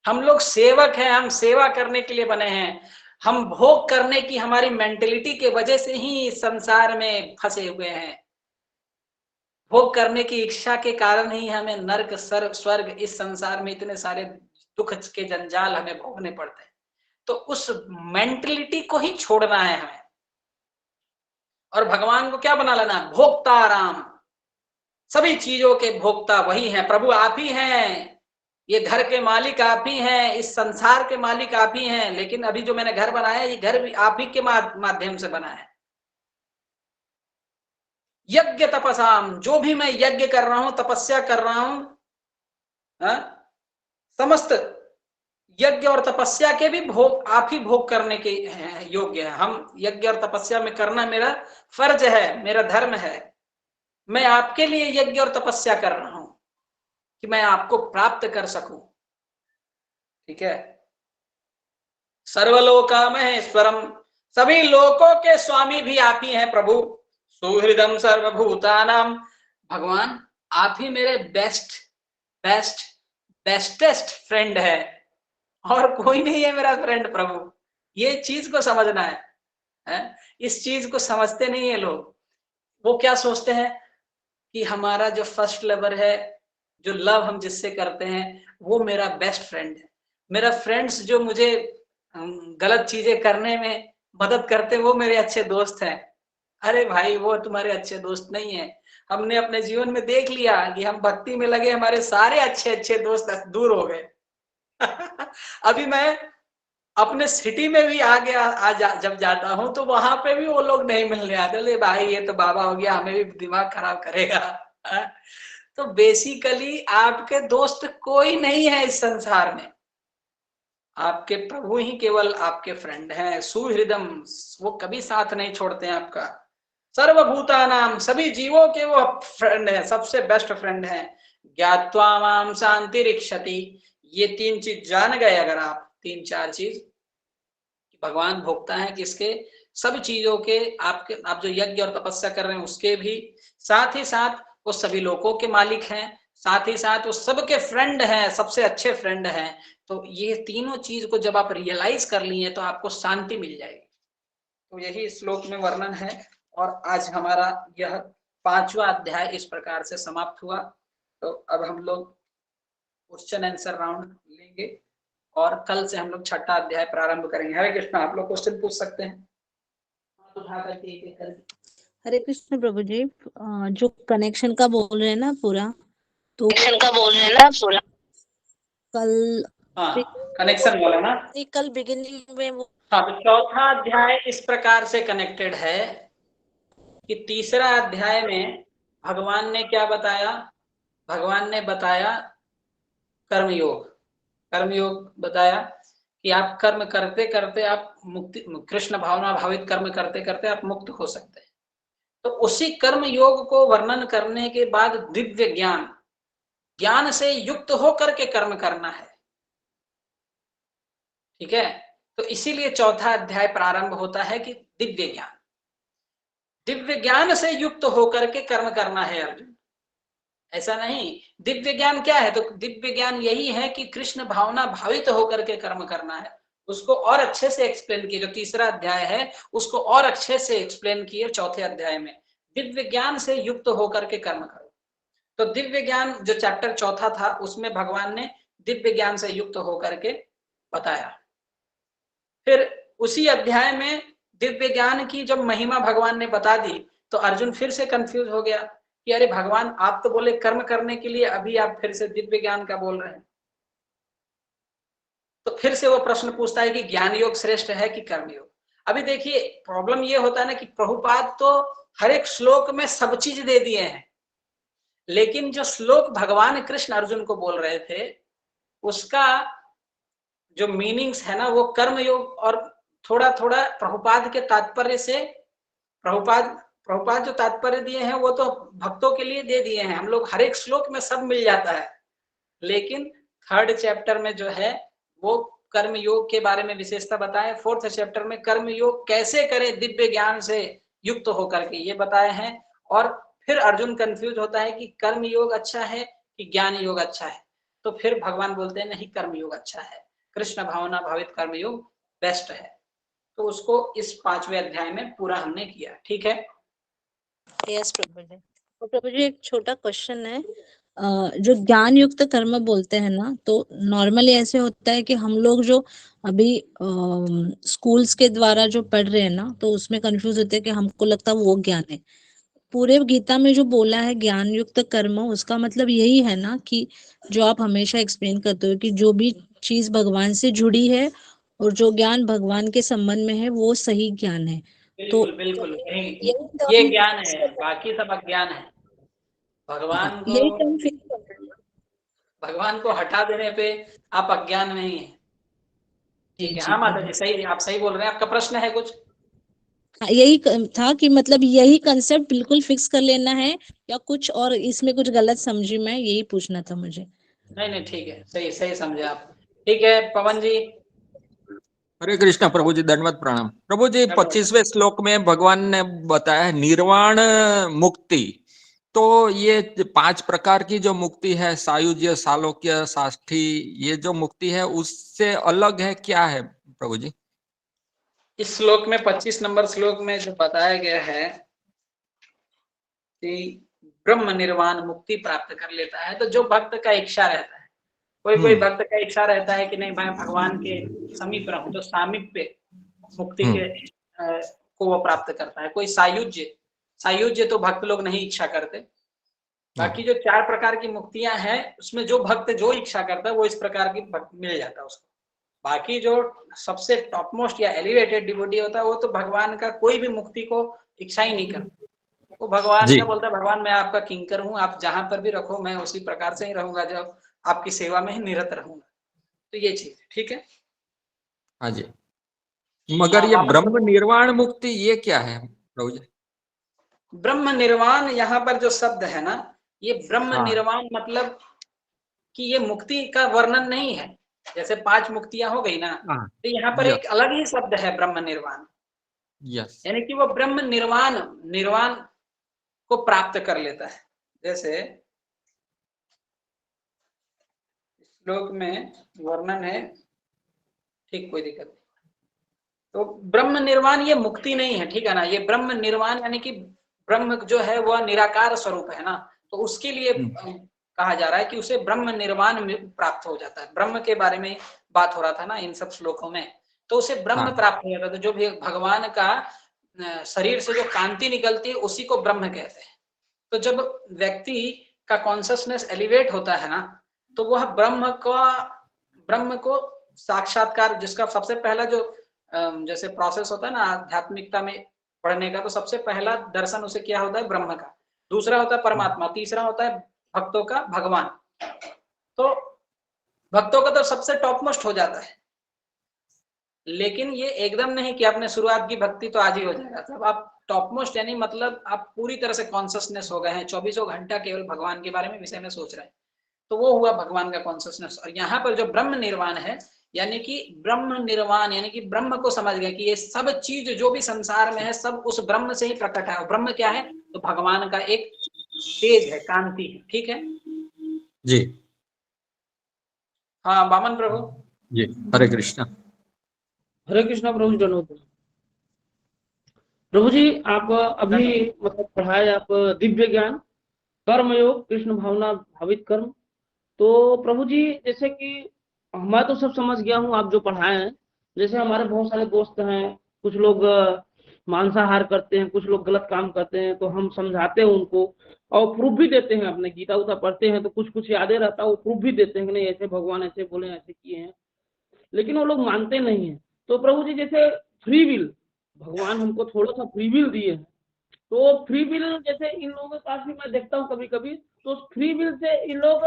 हम लोग सेवक हैं, हम सेवा करने के लिए बने हैं। हम भोग करने की हमारी मेंटेलिटी के वजह से ही संसार में फंसे हुए हैं। भोग करने की इच्छा के कारण ही हमें नरक स्वर्ग इस संसार में इतने सारे दुख के जंजाल हमें भोगने पड़ते हैं। तो उस मेंटलिटी को ही छोड़ना है हमें, और भगवान को क्या बना लेना? भोक्ता राम, सभी चीजों के भोक्ता वही हैं। प्रभु आप ही हैं, ये घर के मालिक आप ही हैं, इस संसार के मालिक आप ही हैं। लेकिन अभी जो मैंने घर बनाया, ये घर भी आप ही के माध्यम से बना है। यज्ञ तपसाम, जो भी मैं यज्ञ कर रहा हूं, तपस्या कर रहा हूं, समस्त यज्ञ और तपस्या के भी भोग आप ही भोग करने के योग्य है। हम यज्ञ और तपस्या में करना मेरा फर्ज है, मेरा धर्म है। मैं आपके लिए यज्ञ और तपस्या कर रहा हूं कि मैं आपको प्राप्त कर सकूं। ठीक है। सर्वलोका महेश्वरम, सभी लोकों के स्वामी भी आप ही हैं प्रभु। सुहृदम सर्वभूतानाम, भगवान आप ही मेरे बेस्टेस्ट फ्रेंड है, और कोई नहीं है मेरा फ्रेंड प्रभु। ये चीज को समझना है? इस चीज को समझते नहीं है लोग। वो क्या सोचते हैं कि हमारा जो फर्स्ट लवर है, जो लव हम जिससे करते हैं, वो मेरा बेस्ट फ्रेंड है। मेरा फ्रेंड्स जो मुझे गलत चीजें करने में मदद करते हैं, वो मेरे अच्छे दोस्त हैं। अरे भाई, वो तुम्हारे अच्छे दोस्त नहीं है। हमने अपने जीवन में देख लिया कि हम भक्ति में लगे, हमारे सारे अच्छे अच्छे दोस्त दूर हो गए। अभी मैं अपने सिटी में भी जब जाता हूं, तो वहां पे भी वो लोग नहीं मिलने आते। ले भाई, ये तो बाबा हो गया, हमें भी दिमाग खराब करेगा। तो बेसिकली आपके दोस्त कोई नहीं है इस संसार में, आपके प्रभु ही केवल आपके फ्रेंड हैं। सुहृदम, वो कभी साथ नहीं छोड़ते हैं आपका। सर्वभूतानाम, सभी जीवों के वो फ्रेंड है, सबसे बेस्ट फ्रेंड है। ज्ञात्वा माम शांति रिक्षति, ये तीन चीज जान गए अगर आप, तीन चार चीज, भगवान भोगता है किसके? सब चीजों के। आप जो यज्ञ और तपस्या कर रहे हैं उसके भी, साथ ही साथ वो सभी लोगों के मालिक हैं, साथ ही साथ वो सबके फ्रेंड हैं, सबसे अच्छे फ्रेंड हैं। तो ये तीनों चीज को जब आप रियलाइज कर लिए तो आपको शांति मिल जाएगी। तो यही श्लोक में वर्णन है। और आज हमारा यह 5वां अध्याय इस प्रकार से समाप्त हुआ। तो अब हम लोग क्वेश्चन आंसर राउंड लेंगे और कल से हम लोग 6ठा अध्याय प्रारंभ करेंगे। हरे कृष्ण, आप लोग क्वेश्चन पूछ सकते हैं। हरे कृष्ण प्रभु जी, जो कनेक्शन का बोल रहे हैं ना पूरा, तो कल कनेक्शन बोला ना, कल बिगिनिंग में वो, हाँ, तो 4था अध्याय इस प्रकार से कनेक्टेड है कि 3रा अध्याय में भगवान ने क्या बताया? भगवान ने बताया कर्मयोग। कर्मयोग बताया कि आप कर्म करते करते आप मुक्ति, कृष्ण भावना भावित कर्म करते करते आप मुक्त हो सकते हैं। तो उसी कर्म योग को वर्णन करने के बाद दिव्य ज्ञान, ज्ञान से युक्त होकर के कर्म करना है। ठीक है। तो इसीलिए 4था अध्याय प्रारंभ होता है कि दिव्य ज्ञान, दिव्य ज्ञान से युक्त होकर के कर्म करना है अर्जुन। ऐसा नहीं, दिव्य ज्ञान क्या है? तो दिव्य ज्ञान यही है कि कृष्ण भावना भावित होकर के कर्म करना है। उसको और अच्छे से एक्सप्लेन किया, जो 3रा अध्याय है उसको और अच्छे से एक्सप्लेन किए 4थे अध्याय में। दिव्य ज्ञान से युक्त होकर के कर्म करो। तो दिव्य ज्ञान जो चैप्टर 4था था, उसमें भगवान ने दिव्य ज्ञान से युक्त होकर के बताया। फिर उसी अध्याय में दिव्य ज्ञान की जब महिमा भगवान ने बता दी, तो अर्जुन फिर से कंफ्यूज हो गया कि अरे भगवान, आप तो बोले कर्म करने के लिए, अभी आप फिर से दिव्य ज्ञान का बोल रहे हैं। तो फिर से वो प्रश्न पूछता है कि ज्ञान योग श्रेष्ठ है कि कर्म योग? अभी देखिए, प्रॉब्लम ये होता है ना कि प्रभुपाद तो हर एक श्लोक में सब चीज दे दिए हैं, लेकिन जो श्लोक भगवान कृष्ण अर्जुन को बोल रहे थे, उसका जो मीनिंग्स है ना, वो कर्म योग और थोड़ा थोड़ा प्रभुपाद के तात्पर्य से, प्रभुपाद जो तात्पर्य दिए हैं वो तो भक्तों के लिए दे दिए हैं। हम लोग हर एक श्लोक में सब मिल जाता है, लेकिन 3rd चैप्टर में जो है वो कर्म योग के बारे में विशेषता बताए। 4th चैप्टर में कर्म योग कैसे करें दिव्य ज्ञान से युक्त होकर के, ये बताए हैं। और फिर अर्जुन कंफ्यूज होता है कि कर्म योग अच्छा है कि ज्ञान योग अच्छा है। तो फिर भगवान बोलते हैं नहीं, कर्म योग अच्छा है, कृष्ण भावना भावित कर्म योग बेस्ट है। तो उसको इस 5वें अध्याय में पूरा हमने किया। ठीक है। यस प्रभु जी। तो प्रभु जी एक छोटा क्वेश्चन है, जो ज्ञान युक्त कर्म बोलते हैं ना, तो नॉर्मली ऐसे होता है कि हम लोग जो अभी स्कूल्स के द्वारा जो पढ़ रहे हैं ना, तो उसमें कंफ्यूज होते हैं कि हमको लगता है वो ज्ञान है। पूरे गीता में जो बोला है ज्ञान युक्त कर्म, उसका मतलब यही है ना कि जो आप हमेशा एक्सप्लेन करते हो कि जो भी चीज भगवान से जुड़ी है और जो ज्ञान भगवान के संबंध में है वो सही ज्ञान है। तो बिल्कुल बिल्कुल, यही यही ये टर्म ज्ञान फिक्स है, करना बाकी सब अज्ञान है। है। हाँ, भगवान को यही टर्म फिक्स करना है। भगवान को हटा देने पे आप अज्ञान नहीं है। जी ठीक है, जी हाँ माता जी, सही, आप सही बोल रहे हैं। आपका प्रश्न है कुछ? हाँ, यही था कि मतलब यही कंसेप्ट बिल्कुल फिक्स कर लेना है या कुछ और इसमें कुछ गलत समझी मैं, यही पूछना था मुझे। नहीं नहीं, ठीक है, सही सही समझे आप। ठीक है पवन जी। हरे कृष्णा प्रभु जी, दंडवत प्रणाम। प्रभु जी, 25वें श्लोक में भगवान ने बताया है निर्वाण मुक्ति। तो ये 5 प्रकार की जो मुक्ति है, सायुज्य, सालोक्य, साष्ठी, ये जो मुक्ति है उससे अलग है, क्या है प्रभु जी? इस श्लोक में 25 नंबर श्लोक में जो बताया गया है कि ब्रह्म निर्वाण मुक्ति प्राप्त कर लेता है, तो जो भक्त का इच्छा रहता है, कोई कोई भक्त का इच्छा रहता है कि नहीं मैं भगवान के समीप रहूं, तो सामीप्य मुक्ति के को वो प्राप्त करता है। कोई सायुज्य, सायुज्य तो भक्त लोग नहीं इच्छा करते। बाकी जो 4 प्रकार की मुक्तियां हैं, उसमें जो भक्त जो इच्छा करता है वो इस प्रकार की मिल जाता है उसको। बाकी जो सबसे टॉप मोस्ट या एलिवेटेड डिवोटी होता है, वो तो भगवान का कोई भी मुक्ति को इच्छा ही नहीं करता। वो भगवान जी का बोलता है, भगवान मैं आपका किंकर हूँ, आप जहां पर भी रखो मैं उसी प्रकार से ही रहूंगा, जब आपकी सेवा में ही निरत रहूंगा। तो ये चीज ठीक है। हाँ जी। मगर हाँ ये वामन ब्रह्म प्रभु। निर्वाण मुक्ति ये क्या है प्रभु जी? ब्रह्म निर्वाण यहाँ पर जो शब्द है ना, ये ब्रह्म हाँ निर्वाण मतलब कि ये मुक्ति का वर्णन नहीं है। जैसे 5 मुक्तियां हो गई ना, हाँ, तो यहाँ पर एक यस अलग ही शब्द है ब्रह्म निर्वाण, यस। यानी कि वो ब्रह्म निर्वाण निर्वाण को प्राप्त कर लेता है। जैसे श्लोक में वर्णन है, ठीक, कोई दिक्कत नहीं। तो ब्रह्म निर्वाण ये मुक्ति नहीं है, ठीक है ना। ये ब्रह्म निर्वाण यानी कि ब्रह्म जो है वह निराकार स्वरूप है ना, तो उसके लिए कहा जा रहा है कि उसे ब्रह्म निर्वाण प्राप्त हो जाता है। ब्रह्म के बारे में बात हो रहा था ना इन सब श्लोकों में, तो उसे ब्रह्म हाँ प्राप्त हो जाता है। तो जो भी भगवान का शरीर से जो कांति निकलती है उसी को ब्रह्म कहते हैं। तो जब व्यक्ति का कॉन्शियसनेस एलिवेट होता है ना, तो वह ब्रह्म को साक्षात्कार, जिसका सबसे पहला जो जैसे प्रोसेस होता है ना आध्यात्मिकता में पढ़ने का, तो सबसे पहला दर्शन उसे क्या होता है, ब्रह्म का। दूसरा होता है परमात्मा, तीसरा होता है भक्तों का भगवान। तो भक्तों का तो सबसे टॉप मोस्ट हो जाता है, लेकिन ये एकदम नहीं कि आपने शुरुआत की भक्ति तो आज ही हो जाएगा। तब आप टॉप मोस्ट यानी मतलब आप पूरी तरह से कॉन्शियसनेस हो गए हैं, 24 घंटा केवल भगवान के बारे में विषय में सोच रहे हैं, तो वो हुआ भगवान का कॉन्शियसनेस। और यहाँ पर जो ब्रह्म निर्वाण है, यानी कि ब्रह्म निर्वाण यानी कि ब्रह्म को समझ गए कि ये सब चीज जो भी संसार में है सब उस ब्रह्म से ही प्रकट है। और ब्रह्म क्या है, तो भगवान का एक तेज है, कांति है। ठीक है। जी हाँ वामन प्रभु। जी, हरे कृष्णा। हरे कृष्णा प्रभु जी, धन्यवाद। प्रभु जी आप अभी मतलब पढ़ाए आप दिव्य ज्ञान, कर्मयोग, कृष्ण भावना भावित कर्म। तो प्रभु जी जैसे कि मैं तो सब समझ गया हूँ आप जो पढ़ाए हैं। जैसे हमारे बहुत सारे दोस्त हैं, कुछ लोग मांसाहार करते हैं, कुछ लोग गलत काम करते हैं, तो हम समझाते हैं उनको और प्रूफ भी देते हैं। अपने गीता उता पढ़ते हैं तो कुछ कुछ यादें रहता है, वो प्रूफ भी देते हैं कि नहीं ऐसे भगवान ऐसे बोले, ऐसे किए हैं, लेकिन वो लोग मानते नहीं है। तो प्रभु जी जैसे फ्री विल, भगवान हमको थोड़ा सा फ्री विल दिए हैं, तो फ्री विल जैसे इन लोगों के पास भी मैं देखता हूँ कभी कभी, तो फ्री विल से इन लोग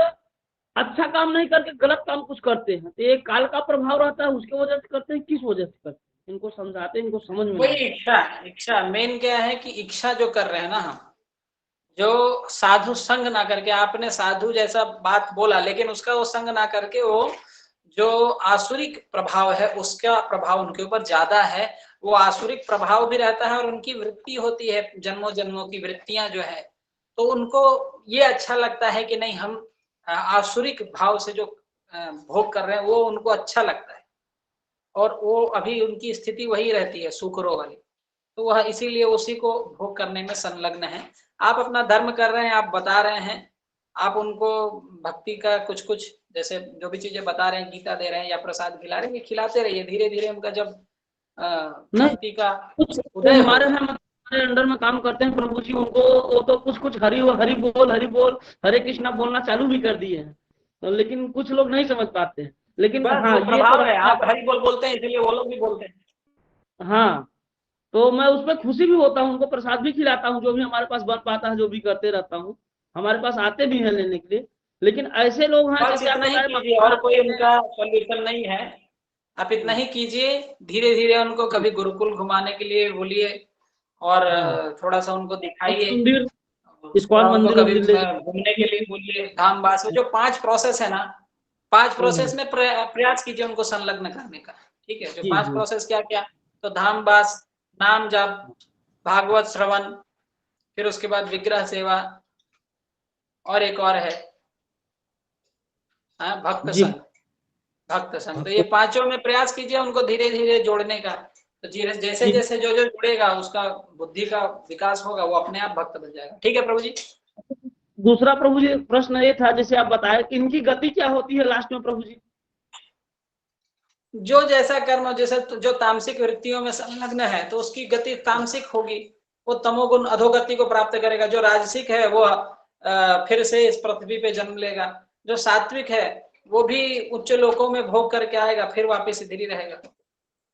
अच्छा काम नहीं करके गलत काम कुछ करते हैं। तो ये काल का प्रभाव रहता है, उसके वजह से करते हैं, किस वजह से करते हैं, इनको समझाते हैं, इनको समझ में वही नहीं। इच्छा, इच्छा मेन क्या है कि इच्छा जो कर रहे हैं ना हम, जो साधु संग ना करके, आपने साधु जैसा बात बोला लेकिन उसका वो संग ना करके, वो जो आसुरिक प्रभाव है उसका प्रभाव उनके ऊपर ज्यादा है। वो आसुरिक प्रभाव भी रहता है और उनकी वृत्ति होती है, जन्मों जन्मों की वृत्तियां जो है, तो उनको ये अच्छा लगता है कि नहीं हम आसुरिक भाव से जो भोग कर रहे हैं वो उनको अच्छा लगता है, और वो अभी उनकी स्थिति वही रहती है सुकरो वाली, तो वह इसीलिए उसी को भोग करने में संलग्न है। आप अपना धर्म कर रहे हैं, आप बता रहे हैं, आप उनको भक्ति का कुछ कुछ जैसे जो भी चीजें बता रहे हैं, गीता दे रहे हैं या प्रसाद खिला रहे हैं, ये खिलाते रहिए। धीरे धीरे उनका जब नहीं, भक्ति का कुछ उदय हमारे होगा। हैं, मतलब हमारे अंडर में काम करते हैं प्रभु जी, उनको वो तो कुछ कुछ हरि हरि बोल हरे कृष्णा बोलना चालू भी कर दिए हैं, तो लेकिन कुछ लोग नहीं समझ पाते हैं। लेकिन बस हाँ, वो ये तो प्रभाव है, रहता आप हरि बोल बोलते हैं इसलिए वो लोग भी बोलते हैं। हाँ, तो मैं उसमें खुशी भी होता हूँ, उनको प्रसाद भी खिलाता हूँ, जो भी हमारे पास बन पाता है, जो भी करते रहता हूँ। हमारे पास आते भी हैं लेने के लिए। लेकिन ऐसे लोग हैं बस जैसे आप इतना ही बताए कीजिए, और कोई उनका सोल्यूशन नहीं है। आप इतना ही कीजिए, धीरे धीरे उनको कभी गुरुकुल घुमाने के लिए बोलिए और थोड़ा सा उनको दिखाइए, मंदिर, थोड़ा इस्कॉन उनको मंदिर कभी उंदिर ले घूमने के लिए बोलिए, धाम बास जो 5 प्रोसेस है ना, 5 प्रोसेस में प्रयास कीजिए उनको संलग्न करने का। ठीक है, जो जी 5 जी प्रोसेस क्या क्या, तो धाम बास, नाम जप, भागवत श्रवण, फिर उसके बाद विग्रह सेवा, और एक और है भक्त जी संग। भक्त संग, तो ये पांचों में प्रयास कीजिए उनको धीरे धीरे जोड़ने का। तो जैसे जी। जैसे जो जो जुड़ेगा उसका बुद्धि का विकास होगा, वो अपने आप भक्त बन जाएगा। ठीक है प्रभु जी। दूसरा प्रभु जी प्रश्न ये था, जैसे आप बताए कि इनकी गति क्या होती है लास्ट में प्रभु जी? जो जैसा कर्म, जैसे जो तामसिक वृत्तियों में संलग्न है तो उसकी गति तामसिक होगी, वो तमोगुण अधोगति को प्राप्त करेगा। जो राजसिक है वो फिर से इस पृथ्वी पे जन्म लेगा। जो सात्विक है वो भी उच्च लोकों में भोग करके आएगा, फिर वापस इधर ही रहेगा।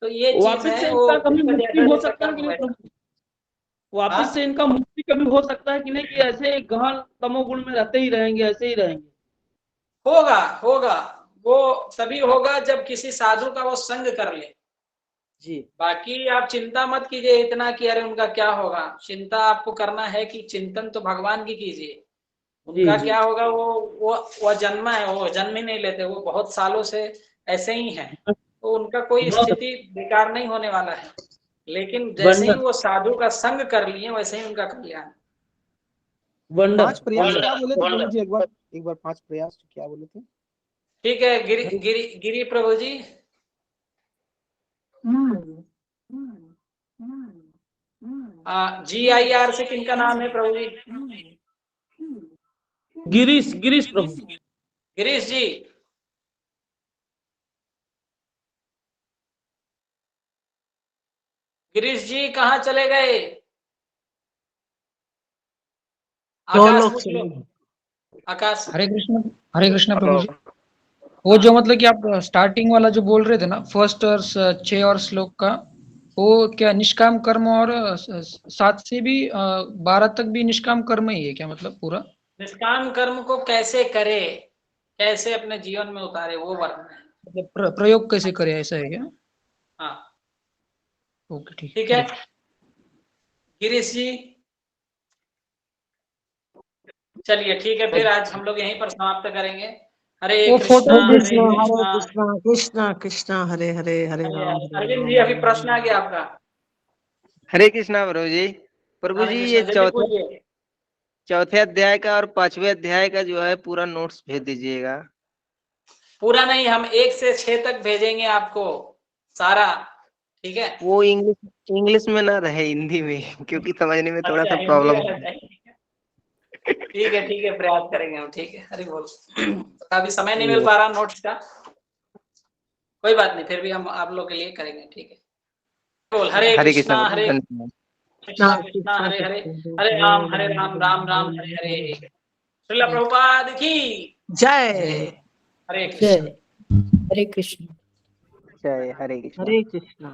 तो ये चीज वापिस है, से वो इनका कभी जिसका मुक्ति जैसा हो जैसा सकता है कर्म कि नहीं वैसा। प्रभु? वापिस हाँ, से इनका मुक्ति कभी हो सकता है कि नहीं, कि ऐसे गहन तमोगुण में रहते ही रहेंगे, ऐसे ही रहेंगे? होगा होगा, वो तभी होगा जब किसी साधु का वो संग कर ले। जी बाकी आप चिंता मत कीजिए इतना कि अरे उनका क्या होगा। चिंता आपको करना है कि चिंतन तो भगवान की कीजिए। जी उनका जी। क्या होगा, वो जन्म है, वो जन्म ही नहीं लेते, वो बहुत सालों से ऐसे ही है, तो उनका कोई बहुत स्थिति बेकार नहीं होने वाला है। लेकिन जैसे ही वंडर वो साधु का संग कर लिए वैसे ही उनका कल्याण। वंडर 5 प्रयास क्या बोले थे वंडर। प्रभु जी? एक बार 5 प्रयास क्या बोले थे? ठीक है, गिरी गिरी गिरी प्रभु जी। GIR से किनका नाम है प्रभु जी? गिरीश, गिरीश प्रभु। गिरीश जी। गिरीश जी कहाँ चले गए? आकाश पूछ लो, आकाश। हरे कृष्ण प्रभु जी। वो जो मतलब कि आप स्टार्टिंग वाला जो बोल रहे थे ना, फर्स्ट और 6 और श्लोक का, वो क्या निष्काम कर्म और 7 से भी 12 तक भी निष्काम कर्म ही है क्या, मतलब पूरा? निष्काम कर्म को कैसे करे, कैसे अपने जीवन में उतारे, वो वर्णन है। मतलब प्रयोग कैसे करे, ऐसा है क्या? हाँ ओके, ठीक ठीक है। है गिरीश जी। चलिए ठीक है, फिर आज हम लोग यहीं पर समाप्त करेंगे। हरे वो कृष्णा फोटो हरे हरे कृष्णा हरे कृष्णा। कृष्णा कृष्णा कृष्णा हरे हरे हरे राम अरविंद जी अभी प्रश्न आ गया आपका। हरे कृष्णा प्रभु हरे जी कृष्णा, ये जल्दी पूछिए। चौथे अध्याय का और 5वें अध्याय का जो है पूरा नोट्स भेज दीजिएगा। पूरा नहीं, हम 1 से 6 तक भेजेंगे आपको सारा। ठीक है, वो इंग्लिश में ना रहे, हिंदी में, क्योंकि समझने में थोड़ा अच्छा सा हिंदी प्रॉब्लम वाला चाहिए। ठीक है प्रयास करेंगे हम। ठीक है, हरि बोल। अभी समय नहीं मिल पा रहा नोट्स का, कोई बात नहीं, फिर भी हम आप लोग के लिए करेंगे। ठीक है, बोल हरे हरे कृष्णा कृष्णा प्रभु, हरे धन्यवाद। कृष्णा कृष्णा हरे हरे, हरे राम राम राम हरे हरे। श्रील प्रभुपाद की जय। हरे कृष्ण। हरे कृष्ण। जय हरे कृष्णा। हरे कृष्णा।